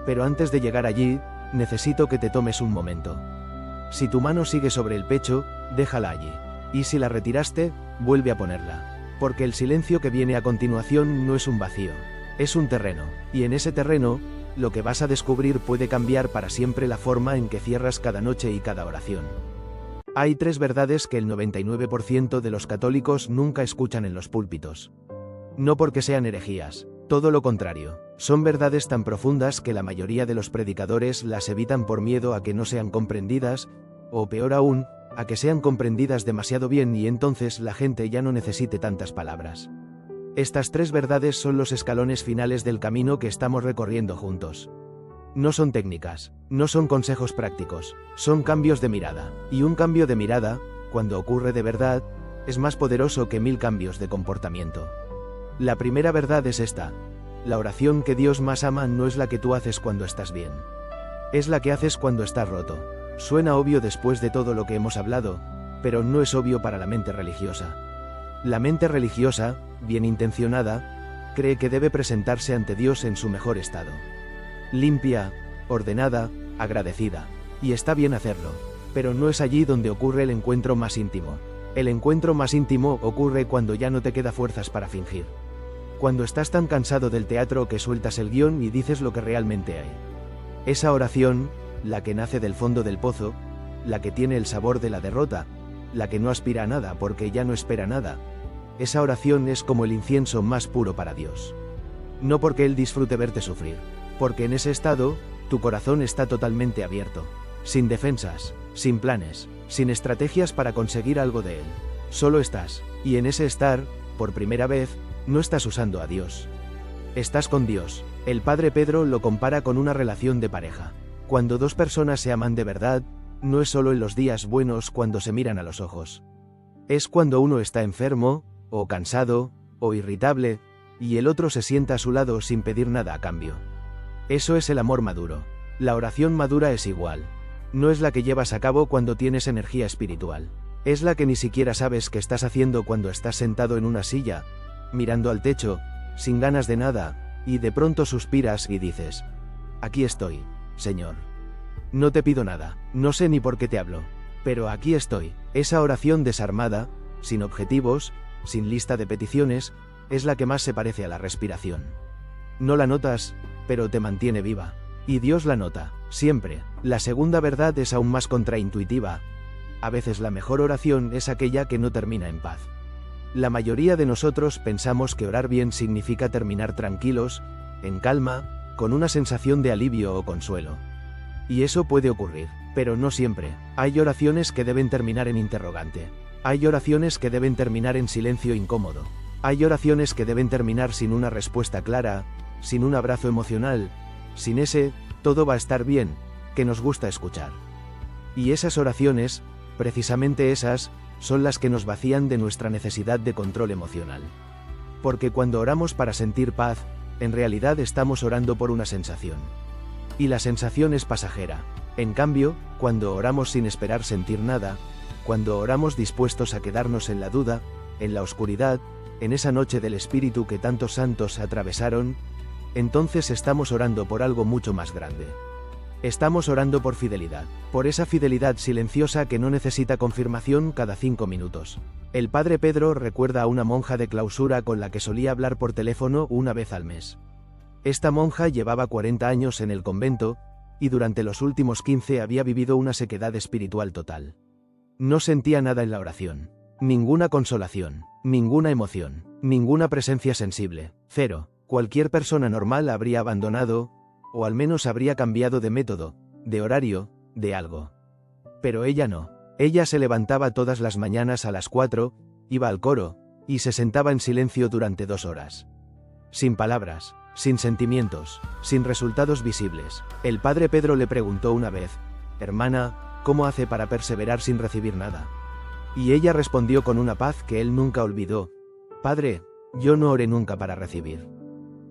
Pero antes de llegar allí, necesito que te tomes un momento. Si tu mano sigue sobre el pecho, déjala allí. Y si la retiraste, vuelve a ponerla. Porque el silencio que viene a continuación no es un vacío, es un terreno. Y en ese terreno, lo que vas a descubrir puede cambiar para siempre la forma en que cierras cada noche y cada oración. Hay 3 verdades que el 99% de los católicos nunca escuchan en los púlpitos. No porque sean herejías, todo lo contrario. Son verdades tan profundas que la mayoría de los predicadores las evitan por miedo a que no sean comprendidas, o peor aún, a que sean comprendidas demasiado bien y entonces la gente ya no necesite tantas palabras. Estas 3 verdades son los escalones finales del camino que estamos recorriendo juntos. No son técnicas, no son consejos prácticos, son cambios de mirada. Y un cambio de mirada, cuando ocurre de verdad, es más poderoso que 1000 cambios de comportamiento. La primera verdad es esta: la oración que Dios más ama no es la que tú haces cuando estás bien. Es la que haces cuando estás roto. Suena obvio después de todo lo que hemos hablado, pero no es obvio para la mente religiosa. La mente religiosa, bien intencionada, cree que debe presentarse ante Dios en su mejor estado. Limpia, ordenada, agradecida. Y está bien hacerlo, pero no es allí donde ocurre el encuentro más íntimo. El encuentro más íntimo ocurre cuando ya no te queda fuerzas para fingir. Cuando estás tan cansado del teatro que sueltas el guión y dices lo que realmente hay. Esa oración, la que nace del fondo del pozo, la que tiene el sabor de la derrota, la que no aspira a nada porque ya no espera nada. Esa oración es como el incienso más puro para Dios. No porque Él disfrute verte sufrir, porque en ese estado, tu corazón está totalmente abierto, sin defensas, sin planes, sin estrategias para conseguir algo de Él. Solo estás, y en ese estar, por primera vez, no estás usando a Dios. Estás con Dios. El Padre Pedro lo compara con una relación de pareja. Cuando 2 personas se aman de verdad, no es solo en los días buenos cuando se miran a los ojos. Es cuando uno está enfermo, o cansado, o irritable, y el otro se sienta a su lado sin pedir nada a cambio. Eso es el amor maduro. La oración madura es igual. No es la que llevas a cabo cuando tienes energía espiritual. Es la que ni siquiera sabes que estás haciendo cuando estás sentado en una silla, mirando al techo, sin ganas de nada, y de pronto suspiras y dices: aquí estoy, Señor. No te pido nada, no sé ni por qué te hablo, pero aquí estoy. Esa oración desarmada, sin objetivos, sin lista de peticiones, es la que más se parece a la respiración. No la notas, pero te mantiene viva. Y Dios la nota, siempre. La segunda verdad es aún más contraintuitiva. A veces la mejor oración es aquella que no termina en paz. La mayoría de nosotros pensamos que orar bien significa terminar tranquilos, en calma, con una sensación de alivio o consuelo. Y eso puede ocurrir, pero no siempre. Hay oraciones que deben terminar en interrogante. Hay oraciones que deben terminar en silencio incómodo. Hay oraciones que deben terminar sin una respuesta clara, sin un abrazo emocional, sin ese «todo va a estar bien» que nos gusta escuchar. Y esas oraciones, precisamente esas, son las que nos vacían de nuestra necesidad de control emocional. Porque cuando oramos para sentir paz, en realidad estamos orando por una sensación. Y la sensación es pasajera. En cambio, cuando oramos sin esperar sentir nada, cuando oramos dispuestos a quedarnos en la duda, en la oscuridad, en esa noche del espíritu que tantos santos atravesaron, entonces estamos orando por algo mucho más grande. Estamos orando por fidelidad, por esa fidelidad silenciosa que no necesita confirmación cada 5 minutos. El padre Pedro recuerda a una monja de clausura con la que solía hablar por teléfono una vez al mes. Esta monja llevaba 40 años en el convento, y durante los últimos 15 había vivido una sequedad espiritual total. No sentía nada en la oración, ninguna consolación, ninguna emoción, ninguna presencia sensible, cero. Cualquier persona normal habría abandonado, o al menos habría cambiado de método, de horario, de algo. Pero ella no. Ella se levantaba todas las mañanas a las 4, iba al coro, y se sentaba en silencio durante 2 horas. Sin palabras, sin sentimientos, sin resultados visibles. El padre Pedro le preguntó una vez: «Hermana, ¿cómo hace para perseverar sin recibir nada?». Y ella respondió con una paz que él nunca olvidó: «Padre, yo no oré nunca para recibir.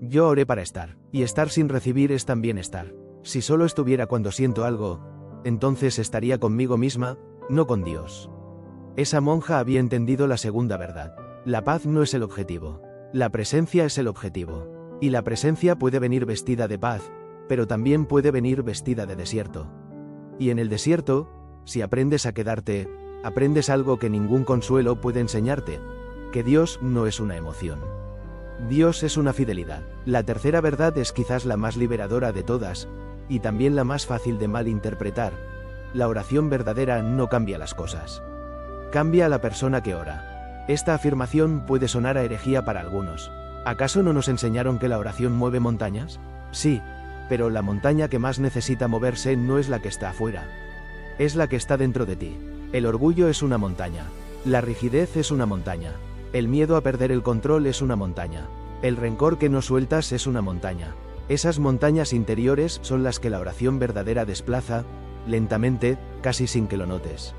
Yo oré para estar, y estar sin recibir es también estar. Si solo estuviera cuando siento algo, entonces estaría conmigo misma, no con Dios». Esa monja había entendido la segunda verdad. La paz no es el objetivo. La presencia es el objetivo. Y la presencia puede venir vestida de paz, pero también puede venir vestida de desierto. Y en el desierto, si aprendes a quedarte, aprendes algo que ningún consuelo puede enseñarte: que Dios no es una emoción. Dios es una fidelidad. La tercera verdad es quizás la más liberadora de todas, y también la más fácil de malinterpretar. La oración verdadera no cambia las cosas. Cambia a la persona que ora. Esta afirmación puede sonar a herejía para algunos. ¿Acaso no nos enseñaron que la oración mueve montañas? Sí, pero la montaña que más necesita moverse no es la que está afuera. Es la que está dentro de ti. El orgullo es una montaña. La rigidez es una montaña. El miedo a perder el control es una montaña. El rencor que no sueltas es una montaña. Esas montañas interiores son las que la oración verdadera desplaza, lentamente, casi sin que lo notes.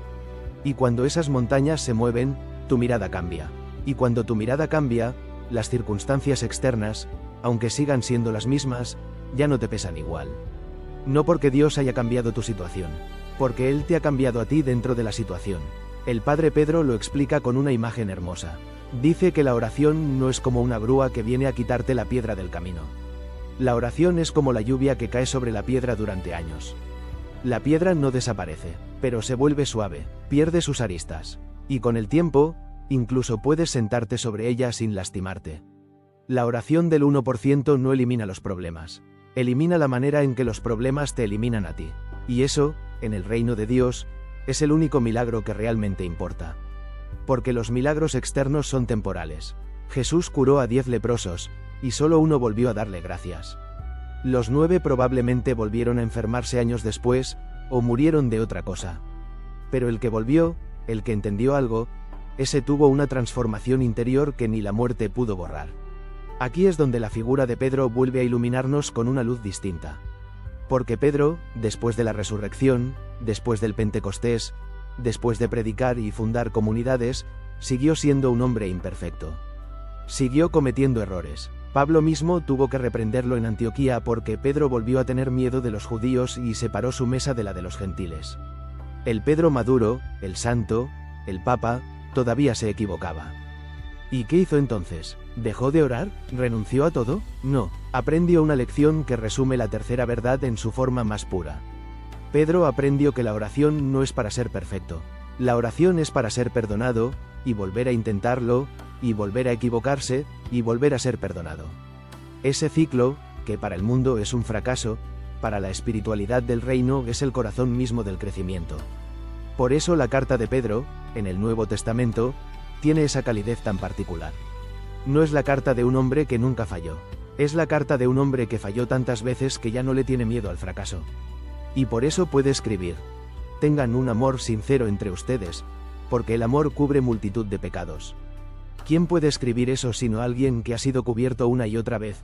Y cuando esas montañas se mueven, tu mirada cambia. Y cuando tu mirada cambia, las circunstancias externas, aunque sigan siendo las mismas, ya no te pesan igual. No porque Dios haya cambiado tu situación, porque Él te ha cambiado a ti dentro de la situación. El padre Pedro lo explica con una imagen hermosa. Dice que la oración no es como una grúa que viene a quitarte la piedra del camino. La oración es como la lluvia que cae sobre la piedra durante años. La piedra no desaparece, pero se vuelve suave, pierde sus aristas. Y con el tiempo, incluso puedes sentarte sobre ella sin lastimarte. La oración del 1% no elimina los problemas. Elimina la manera en que los problemas te eliminan a ti. Y eso, en el reino de Dios, es el único milagro que realmente importa. Porque los milagros externos son temporales. Jesús curó a 10 leprosos, y solo uno volvió a darle gracias. Los 9 probablemente volvieron a enfermarse años después, o murieron de otra cosa. Pero el que volvió, el que entendió algo, ese tuvo una transformación interior que ni la muerte pudo borrar. Aquí es donde la figura de Pedro vuelve a iluminarnos con una luz distinta. Porque Pedro, después de la resurrección, después del Pentecostés, después de predicar y fundar comunidades, siguió siendo un hombre imperfecto. Siguió cometiendo errores. Pablo mismo tuvo que reprenderlo en Antioquía porque Pedro volvió a tener miedo de los judíos y separó su mesa de la de los gentiles. El Pedro maduro, el santo, el papa, todavía se equivocaba. ¿Y qué hizo entonces? ¿Dejó de orar? ¿Renunció a todo? No, aprendió una lección que resume la tercera verdad en su forma más pura. Pedro aprendió que la oración no es para ser perfecto. La oración es para ser perdonado, y volver a intentarlo, y volver a equivocarse, y volver a ser perdonado. Ese ciclo, que para el mundo es un fracaso, para la espiritualidad del reino es el corazón mismo del crecimiento. Por eso la carta de Pedro, en el Nuevo Testamento, tiene esa calidez tan particular. No es la carta de un hombre que nunca falló. Es la carta de un hombre que falló tantas veces que ya no le tiene miedo al fracaso. Y por eso puede escribir: tengan un amor sincero entre ustedes, porque el amor cubre multitud de pecados. ¿Quién puede escribir eso sino alguien que ha sido cubierto una y otra vez?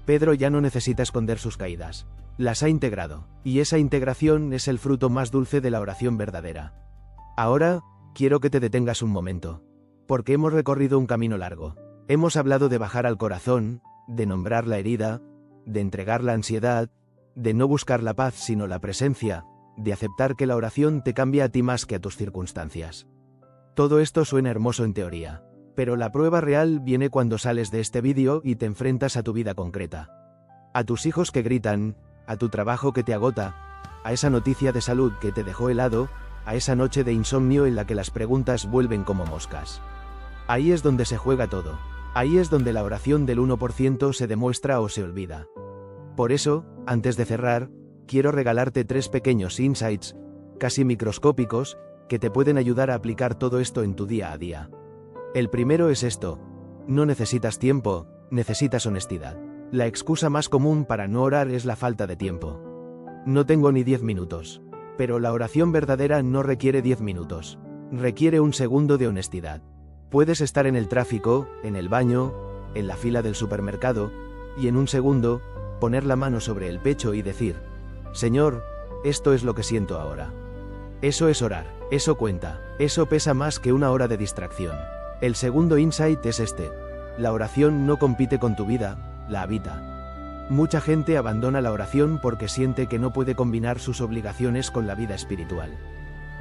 Pedro ya no necesita esconder sus caídas. Las ha integrado, y esa integración es el fruto más dulce de la oración verdadera. Ahora, quiero que te detengas un momento. Porque hemos recorrido un camino largo. Hemos hablado de bajar al corazón, de nombrar la herida, de entregar la ansiedad, de no buscar la paz sino la presencia, de aceptar que la oración te cambia a ti más que a tus circunstancias. Todo esto suena hermoso en teoría, pero la prueba real viene cuando sales de este vídeo y te enfrentas a tu vida concreta. A tus hijos que gritan, a tu trabajo que te agota, a esa noticia de salud que te dejó helado, a esa noche de insomnio en la que las preguntas vuelven como moscas. Ahí es donde se juega todo. Ahí es donde la oración del 1% se demuestra o se olvida. Por eso, antes de cerrar, quiero regalarte 3 pequeños insights, casi microscópicos, que te pueden ayudar a aplicar todo esto en tu día a día. El primero es esto: no necesitas tiempo, necesitas honestidad. La excusa más común para no orar es la falta de tiempo. No tengo ni 10 minutos. Pero la oración verdadera no requiere 10 minutos. Requiere un segundo de honestidad. Puedes estar en el tráfico, en el baño, en la fila del supermercado, y en un segundo, poner la mano sobre el pecho y decir: Señor, esto es lo que siento ahora. Eso es orar, eso cuenta, eso pesa más que una hora de distracción. El segundo insight es este: la oración no compite con tu vida, la habita. Mucha gente abandona la oración porque siente que no puede combinar sus obligaciones con la vida espiritual.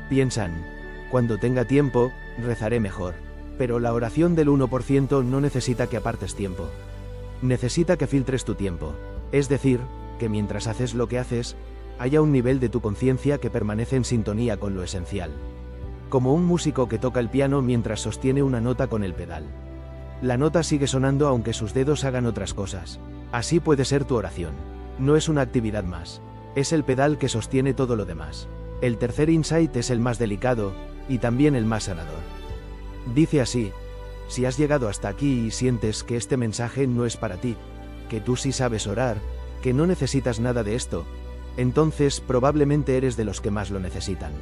Piensan: cuando tenga tiempo, rezaré mejor. Pero la oración del 1% no necesita que apartes tiempo. Necesita que filtres tu tiempo. Es decir, que mientras haces lo que haces, haya un nivel de tu conciencia que permanece en sintonía con lo esencial. Como un músico que toca el piano mientras sostiene una nota con el pedal. La nota sigue sonando aunque sus dedos hagan otras cosas. Así puede ser tu oración. No es una actividad más. Es el pedal que sostiene todo lo demás. El tercer insight es el más delicado, y también el más sanador. Dice así: si has llegado hasta aquí y sientes que este mensaje no es para ti, que tú sí sabes orar, que no necesitas nada de esto, entonces probablemente eres de los que más lo necesitan.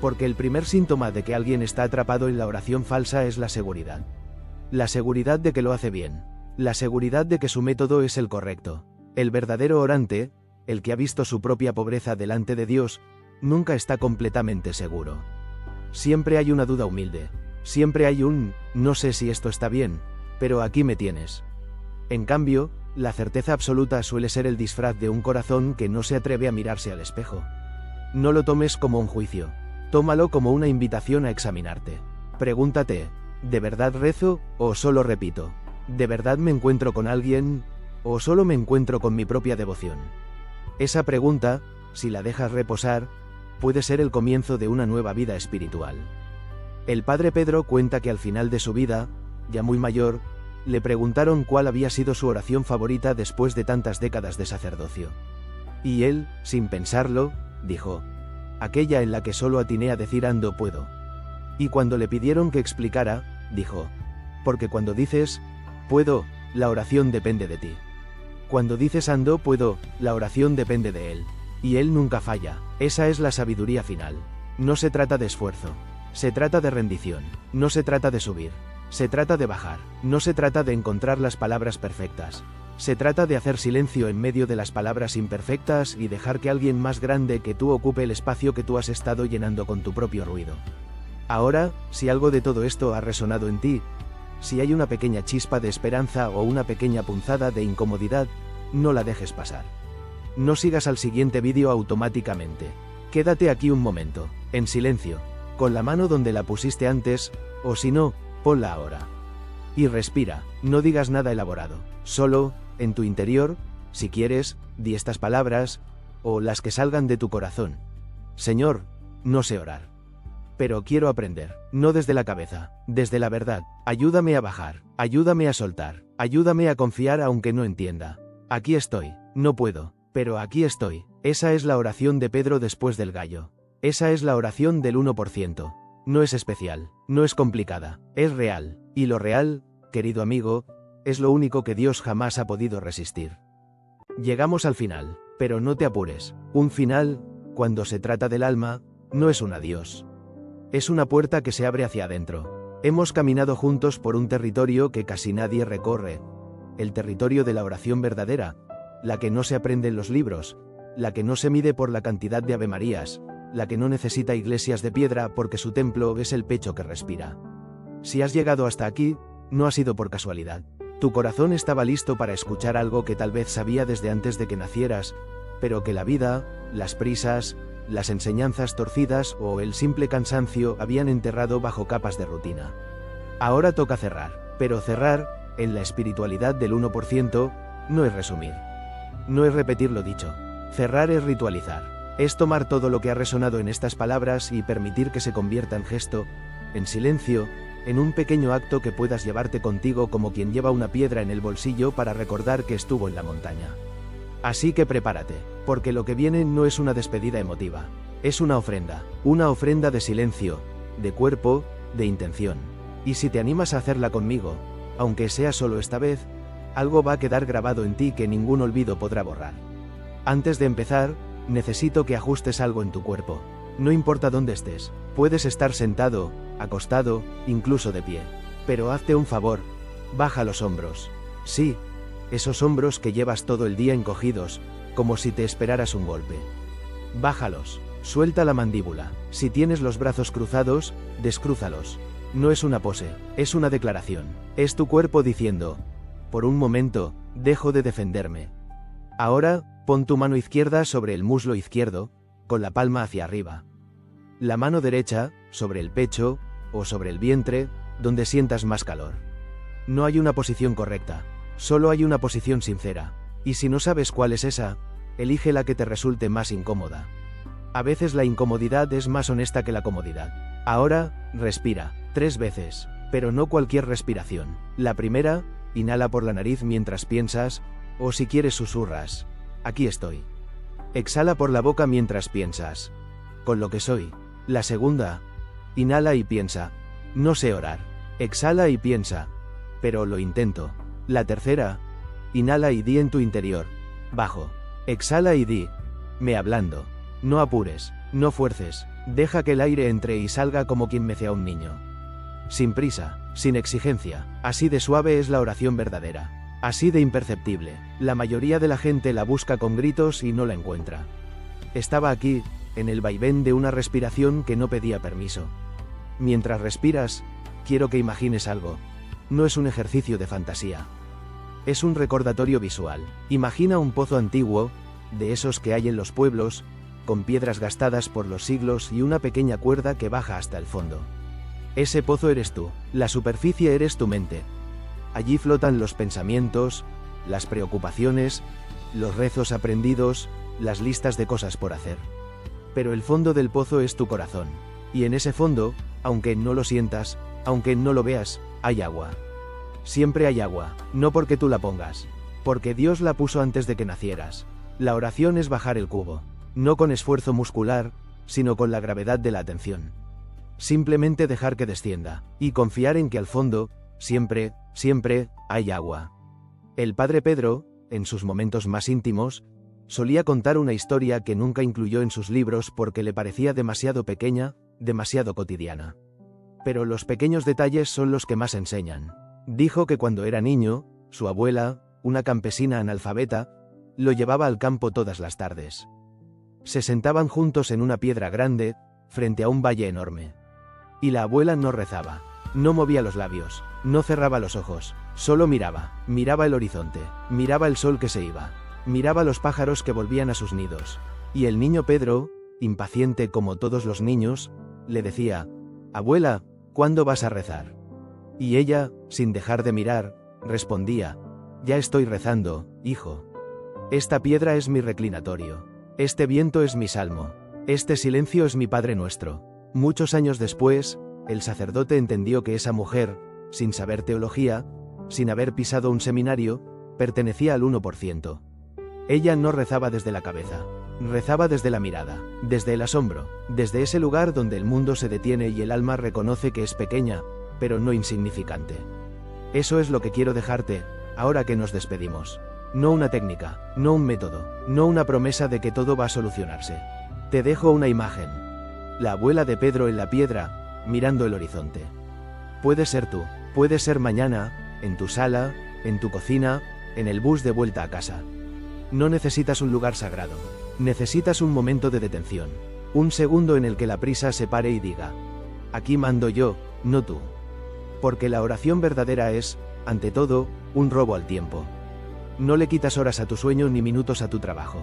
Porque el primer síntoma de que alguien está atrapado en la oración falsa es la seguridad. La seguridad de que lo hace bien. La seguridad de que su método es el correcto. El verdadero orante, el que ha visto su propia pobreza delante de Dios, nunca está completamente seguro. Siempre hay una duda humilde. Siempre hay un: no sé si esto está bien, pero aquí me tienes. En cambio, la certeza absoluta suele ser el disfraz de un corazón que no se atreve a mirarse al espejo. No lo tomes como un juicio. Tómalo como una invitación a examinarte. Pregúntate: ¿de verdad rezo, o solo repito? ¿De verdad me encuentro con alguien, o solo me encuentro con mi propia devoción? Esa pregunta, si la dejas reposar, puede ser el comienzo de una nueva vida espiritual. El padre Pedro cuenta que al final de su vida, ya muy mayor, le preguntaron cuál había sido su oración favorita después de tantas décadas de sacerdocio. Y él, sin pensarlo, dijo: aquella en la que solo atiné a decir ando puedo. Y cuando le pidieron que explicara, dijo: porque cuando dices puedo, la oración depende de ti. Cuando dices ando puedo, la oración depende de él. Y él nunca falla. Esa es la sabiduría final. No se trata de esfuerzo. Se trata de rendición. No se trata de subir. Se trata de bajar. No se trata de encontrar las palabras perfectas. Se trata de hacer silencio en medio de las palabras imperfectas y dejar que alguien más grande que tú ocupe el espacio que tú has estado llenando con tu propio ruido. Ahora, si algo de todo esto ha resonado en ti, si hay una pequeña chispa de esperanza o una pequeña punzada de incomodidad, no la dejes pasar. No sigas al siguiente vídeo automáticamente. Quédate aquí un momento, en silencio, con la mano donde la pusiste antes, o si no, ponla ahora. Y respira, no digas nada elaborado, solo, en tu interior, si quieres, di estas palabras, o las que salgan de tu corazón. Señor, no sé orar, pero quiero aprender, no desde la cabeza, desde la verdad. Ayúdame a bajar, ayúdame a soltar, ayúdame a confiar aunque no entienda. Aquí estoy, no puedo, pero aquí estoy. Esa es la oración de Pedro después del gallo. Esa es la oración del 1%. No es especial, no es complicada, es real, y lo real, querido amigo, es lo único que Dios jamás ha podido resistir. Llegamos al final, pero no te apures. Un final, cuando se trata del alma, no es un adiós. Es una puerta que se abre hacia adentro. Hemos caminado juntos por un territorio que casi nadie recorre. El territorio de la oración verdadera, la que no se aprende en los libros, la que no se mide por la cantidad de avemarías, la que no necesita iglesias de piedra porque su templo es el pecho que respira. Si has llegado hasta aquí, no ha sido por casualidad. Tu corazón estaba listo para escuchar algo que tal vez sabía desde antes de que nacieras, pero que la vida, las prisas, las enseñanzas torcidas o el simple cansancio habían enterrado bajo capas de rutina. Ahora toca cerrar, pero cerrar, en la espiritualidad del 1%, no es resumir. No es repetir lo dicho. Cerrar es ritualizar. Es tomar todo lo que ha resonado en estas palabras y permitir que se convierta en gesto, en silencio, en un pequeño acto que puedas llevarte contigo como quien lleva una piedra en el bolsillo para recordar que estuvo en la montaña. Así que prepárate, porque lo que viene no es una despedida emotiva, es una ofrenda de silencio, de cuerpo, de intención. Y si te animas a hacerla conmigo, aunque sea solo esta vez, algo va a quedar grabado en ti que ningún olvido podrá borrar. Antes de empezar, necesito que ajustes algo en tu cuerpo. No importa dónde estés, puedes estar sentado, acostado, incluso de pie. Pero hazte un favor, baja los hombros. Sí, esos hombros que llevas todo el día encogidos, como si te esperaras un golpe. Bájalos, suelta la mandíbula. Si tienes los brazos cruzados, descrúzalos. No es una pose, es una declaración. Es tu cuerpo diciendo, por un momento, dejo de defenderme. Ahora, pon tu mano izquierda sobre el muslo izquierdo, con la palma hacia arriba. La mano derecha, sobre el pecho, o sobre el vientre, donde sientas más calor. No hay una posición correcta, solo hay una posición sincera, y si no sabes cuál es esa, elige la que te resulte más incómoda. A veces la incomodidad es más honesta que la comodidad. Ahora, respira, 3 veces, pero no cualquier respiración. La primera, inhala por la nariz mientras piensas, o si quieres susurras, aquí estoy. Exhala por la boca mientras piensas, con lo que soy. La segunda, inhala y piensa, no sé orar. Exhala y piensa, pero lo intento. La tercera, inhala y di en tu interior, bajo. Exhala y di, me hablando. No apures, no fuerces, deja que el aire entre y salga como quien mece a un niño. Sin prisa, sin exigencia, así de suave es la oración verdadera. Así de imperceptible. La mayoría de la gente la busca con gritos y no la encuentra. Estaba aquí, en el vaivén de una respiración que no pedía permiso. Mientras respiras, quiero que imagines algo. No es un ejercicio de fantasía. Es un recordatorio visual. Imagina un pozo antiguo, de esos que hay en los pueblos, con piedras gastadas por los siglos y una pequeña cuerda que baja hasta el fondo. Ese pozo eres tú, la superficie eres tu mente. Allí flotan los pensamientos, las preocupaciones, los rezos aprendidos, las listas de cosas por hacer. Pero el fondo del pozo es tu corazón. Y en ese fondo, aunque no lo sientas, aunque no lo veas, hay agua. Siempre hay agua, no porque tú la pongas, porque Dios la puso antes de que nacieras. La oración es bajar el cubo, no con esfuerzo muscular, sino con la gravedad de la atención. Simplemente dejar que descienda, y confiar en que al fondo, siempre, siempre, hay agua. El padre Pedro, en sus momentos más íntimos, solía contar una historia que nunca incluyó en sus libros porque le parecía demasiado pequeña, demasiado cotidiana. Pero los pequeños detalles son los que más enseñan. Dijo que cuando era niño, su abuela, una campesina analfabeta, lo llevaba al campo todas las tardes. Se sentaban juntos en una piedra grande, frente a un valle enorme. Y la abuela no rezaba. No movía los labios. No cerraba los ojos. Solo miraba. Miraba el horizonte. Miraba el sol que se iba. Miraba los pájaros que volvían a sus nidos. Y el niño Pedro, impaciente como todos los niños, le decía: «Abuela, ¿cuándo vas a rezar?». Y ella, sin dejar de mirar, respondía: «Ya estoy rezando, hijo. Esta piedra es mi reclinatorio. Este viento es mi salmo. Este silencio es mi Padre Nuestro». Muchos años después, el sacerdote entendió que esa mujer, sin saber teología, sin haber pisado un seminario, pertenecía al 1%. Ella no rezaba desde la cabeza. Rezaba desde la mirada, desde el asombro, desde ese lugar donde el mundo se detiene y el alma reconoce que es pequeña, pero no insignificante. Eso es lo que quiero dejarte, ahora que nos despedimos. No una técnica, no un método, no una promesa de que todo va a solucionarse. Te dejo una imagen. La abuela de Pedro en la piedra, mirando el horizonte. Puede ser tú, puede ser mañana, en tu sala, en tu cocina, en el bus de vuelta a casa. No necesitas un lugar sagrado. Necesitas un momento de detención. Un segundo en el que la prisa se pare y diga: «Aquí mando yo, no tú». Porque la oración verdadera es, ante todo, un robo al tiempo. No le quitas horas a tu sueño ni minutos a tu trabajo.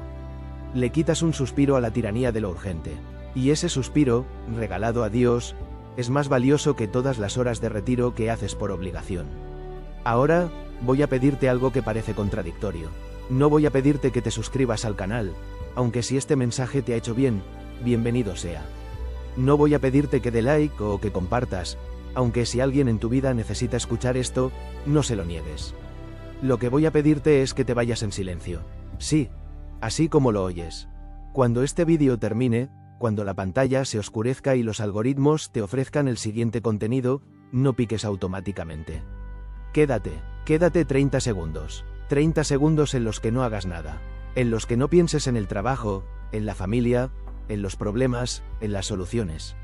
Le quitas un suspiro a la tiranía de lo urgente. Y ese suspiro, regalado a Dios, es más valioso que todas las horas de retiro que haces por obligación. Ahora, voy a pedirte algo que parece contradictorio. No voy a pedirte que te suscribas al canal, aunque si este mensaje te ha hecho bien, bienvenido sea. No voy a pedirte que dé like o que compartas, aunque si alguien en tu vida necesita escuchar esto, no se lo niegues. Lo que voy a pedirte es que te vayas en silencio. Sí, así como lo oyes. Cuando este vídeo termine, cuando la pantalla se oscurezca y los algoritmos te ofrezcan el siguiente contenido, no piques automáticamente. Quédate 30 segundos. 30 segundos en los que no hagas nada. En los que no pienses en el trabajo, en la familia, en los problemas, en las soluciones.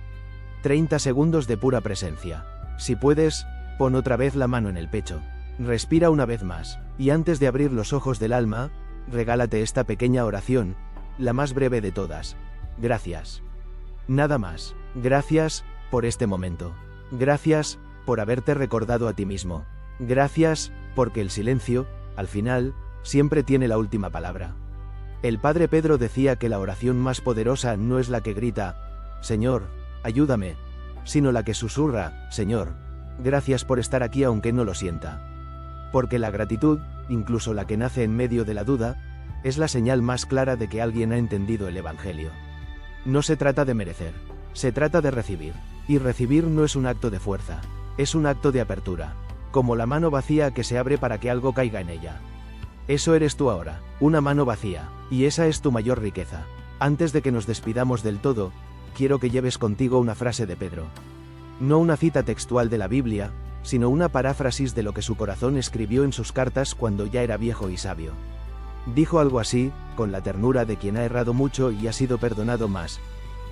30 segundos de pura presencia. Si puedes, pon otra vez la mano en el pecho. Respira una vez más, y antes de abrir los ojos del alma, regálate esta pequeña oración, la más breve de todas. Gracias. Nada más. Gracias por este momento. Gracias por haberte recordado a ti mismo. Gracias porque el silencio, al final, siempre tiene la última palabra. El padre Pedro decía que la oración más poderosa no es la que grita: «Señor, ayúdame», sino la que susurra: «Señor, gracias por estar aquí aunque no lo sienta». Porque la gratitud, incluso la que nace en medio de la duda, es la señal más clara de que alguien ha entendido el Evangelio. No se trata de merecer, se trata de recibir. Y recibir no es un acto de fuerza, es un acto de apertura, como la mano vacía que se abre para que algo caiga en ella. Eso eres tú ahora, una mano vacía, y esa es tu mayor riqueza. Antes de que nos despidamos del todo, quiero que lleves contigo una frase de Pedro. No una cita textual de la Biblia, sino una paráfrasis de lo que su corazón escribió en sus cartas cuando ya era viejo y sabio. Dijo algo así, con la ternura de quien ha errado mucho y ha sido perdonado más: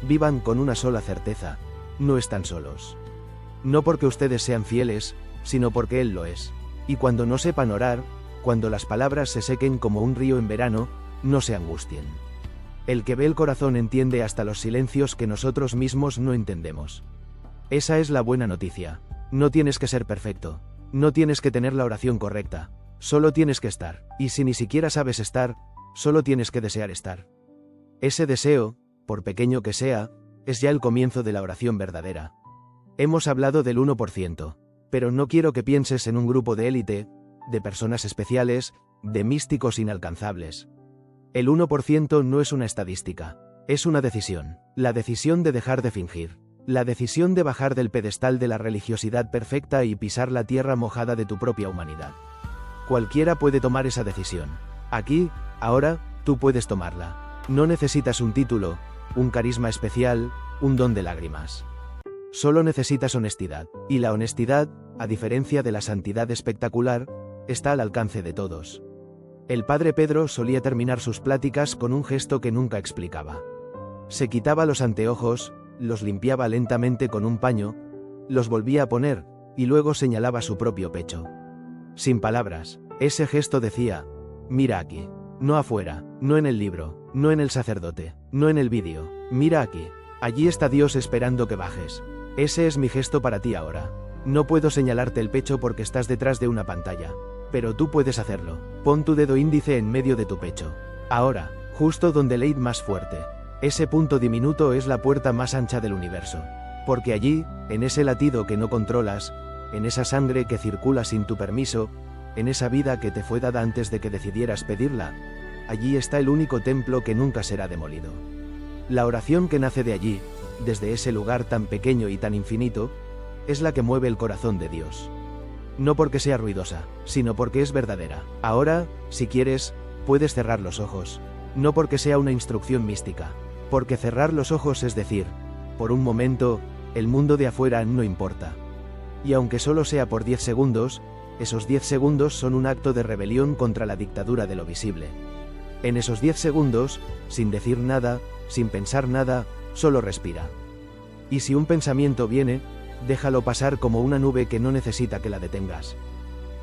vivan con una sola certeza, no están solos. No porque ustedes sean fieles, sino porque Él lo es. Y cuando no sepan orar, cuando las palabras se sequen como un río en verano, no se angustien. El que ve el corazón entiende hasta los silencios que nosotros mismos no entendemos. Esa es la buena noticia. No tienes que ser perfecto. No tienes que tener la oración correcta. Solo tienes que estar. Y si ni siquiera sabes estar, solo tienes que desear estar. Ese deseo, por pequeño que sea, es ya el comienzo de la oración verdadera. Hemos hablado del 1%, pero no quiero que pienses en un grupo de élite, de personas especiales, de místicos inalcanzables. El 1% no es una estadística, es una decisión. La decisión de dejar de fingir. La decisión de bajar del pedestal de la religiosidad perfecta y pisar la tierra mojada de tu propia humanidad. Cualquiera puede tomar esa decisión. Aquí, ahora, tú puedes tomarla. No necesitas un título, un carisma especial, un don de lágrimas. Solo necesitas honestidad. Y la honestidad, a diferencia de la santidad espectacular, está al alcance de todos. El padre Pedro solía terminar sus pláticas con un gesto que nunca explicaba. Se quitaba los anteojos, los limpiaba lentamente con un paño, los volvía a poner, y luego señalaba su propio pecho. Sin palabras, ese gesto decía: mira aquí. No afuera, no en el libro, no en el sacerdote, no en el vídeo. Mira aquí. Allí está Dios esperando que bajes. Ese es mi gesto para ti ahora. No puedo señalarte el pecho porque estás detrás de una pantalla. Pero tú puedes hacerlo. Pon tu dedo índice en medio de tu pecho. Ahora, justo donde late más fuerte. Ese punto diminuto es la puerta más ancha del universo. Porque allí, en ese latido que no controlas, en esa sangre que circula sin tu permiso, en esa vida que te fue dada antes de que decidieras pedirla, allí está el único templo que nunca será demolido. La oración que nace de allí, desde ese lugar tan pequeño y tan infinito, es la que mueve el corazón de Dios. No porque sea ruidosa, sino porque es verdadera. Ahora, si quieres, puedes cerrar los ojos. No porque sea una instrucción mística. Porque cerrar los ojos es decir, por un momento, el mundo de afuera no importa. Y aunque solo sea por 10 segundos, esos 10 segundos son un acto de rebelión contra la dictadura de lo visible. En esos 10 segundos, sin decir nada, sin pensar nada, solo respira. Y si un pensamiento viene, déjalo pasar como una nube que no necesita que la detengas.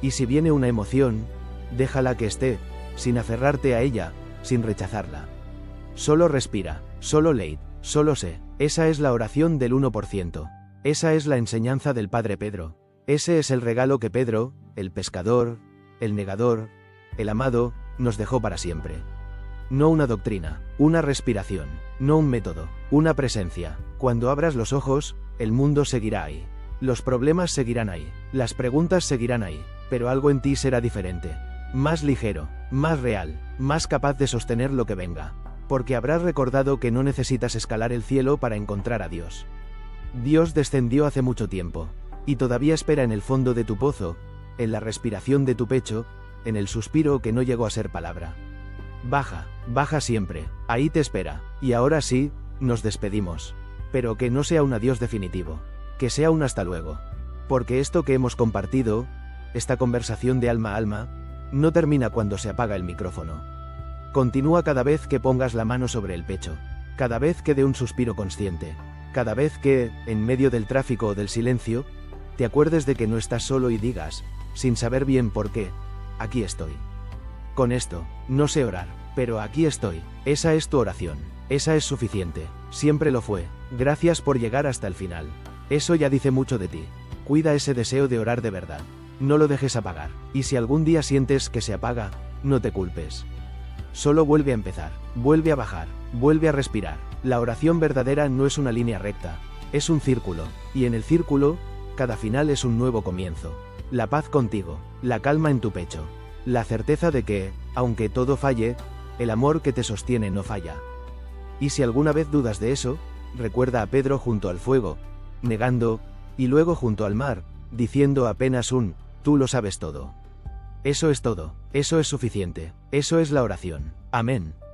Y si viene una emoción, déjala que esté, sin aferrarte a ella, sin rechazarla. Solo respira, solo late, solo sé. Esa es la oración del 1%. Esa es la enseñanza del Padre Pedro. Ese es el regalo que Pedro, el pescador, el negador, el amado, nos dejó para siempre. No una doctrina, una respiración, no un método, una presencia. Cuando abras los ojos, el mundo seguirá ahí. Los problemas seguirán ahí, las preguntas seguirán ahí, pero algo en ti será diferente. Más ligero, más real, más capaz de sostener lo que venga. Porque habrás recordado que no necesitas escalar el cielo para encontrar a Dios. Dios descendió hace mucho tiempo, y todavía espera en el fondo de tu pozo, en la respiración de tu pecho, en el suspiro que no llegó a ser palabra. Baja, baja siempre, ahí te espera, y ahora sí, nos despedimos. Pero que no sea un adiós definitivo, que sea un hasta luego. Porque esto que hemos compartido, esta conversación de alma a alma, no termina cuando se apaga el micrófono. Continúa cada vez que pongas la mano sobre el pecho, cada vez que dé un suspiro consciente, cada vez que, en medio del tráfico o del silencio, te acuerdes de que no estás solo y digas, sin saber bien por qué, aquí estoy. Con esto, no sé orar, pero aquí estoy. Esa es tu oración, esa es suficiente, siempre lo fue. Gracias por llegar hasta el final. Eso ya dice mucho de ti. Cuida ese deseo de orar de verdad. No lo dejes apagar, y si algún día sientes que se apaga, no te culpes. Solo vuelve a empezar, vuelve a bajar, vuelve a respirar. La oración verdadera no es una línea recta, es un círculo, y en el círculo, cada final es un nuevo comienzo. La paz contigo, la calma en tu pecho, la certeza de que, aunque todo falle, el amor que te sostiene no falla. Y si alguna vez dudas de eso, recuerda a Pedro junto al fuego, negando, y luego junto al mar, diciendo apenas tú lo sabes todo. Eso es todo, eso es suficiente, eso es la oración. Amén.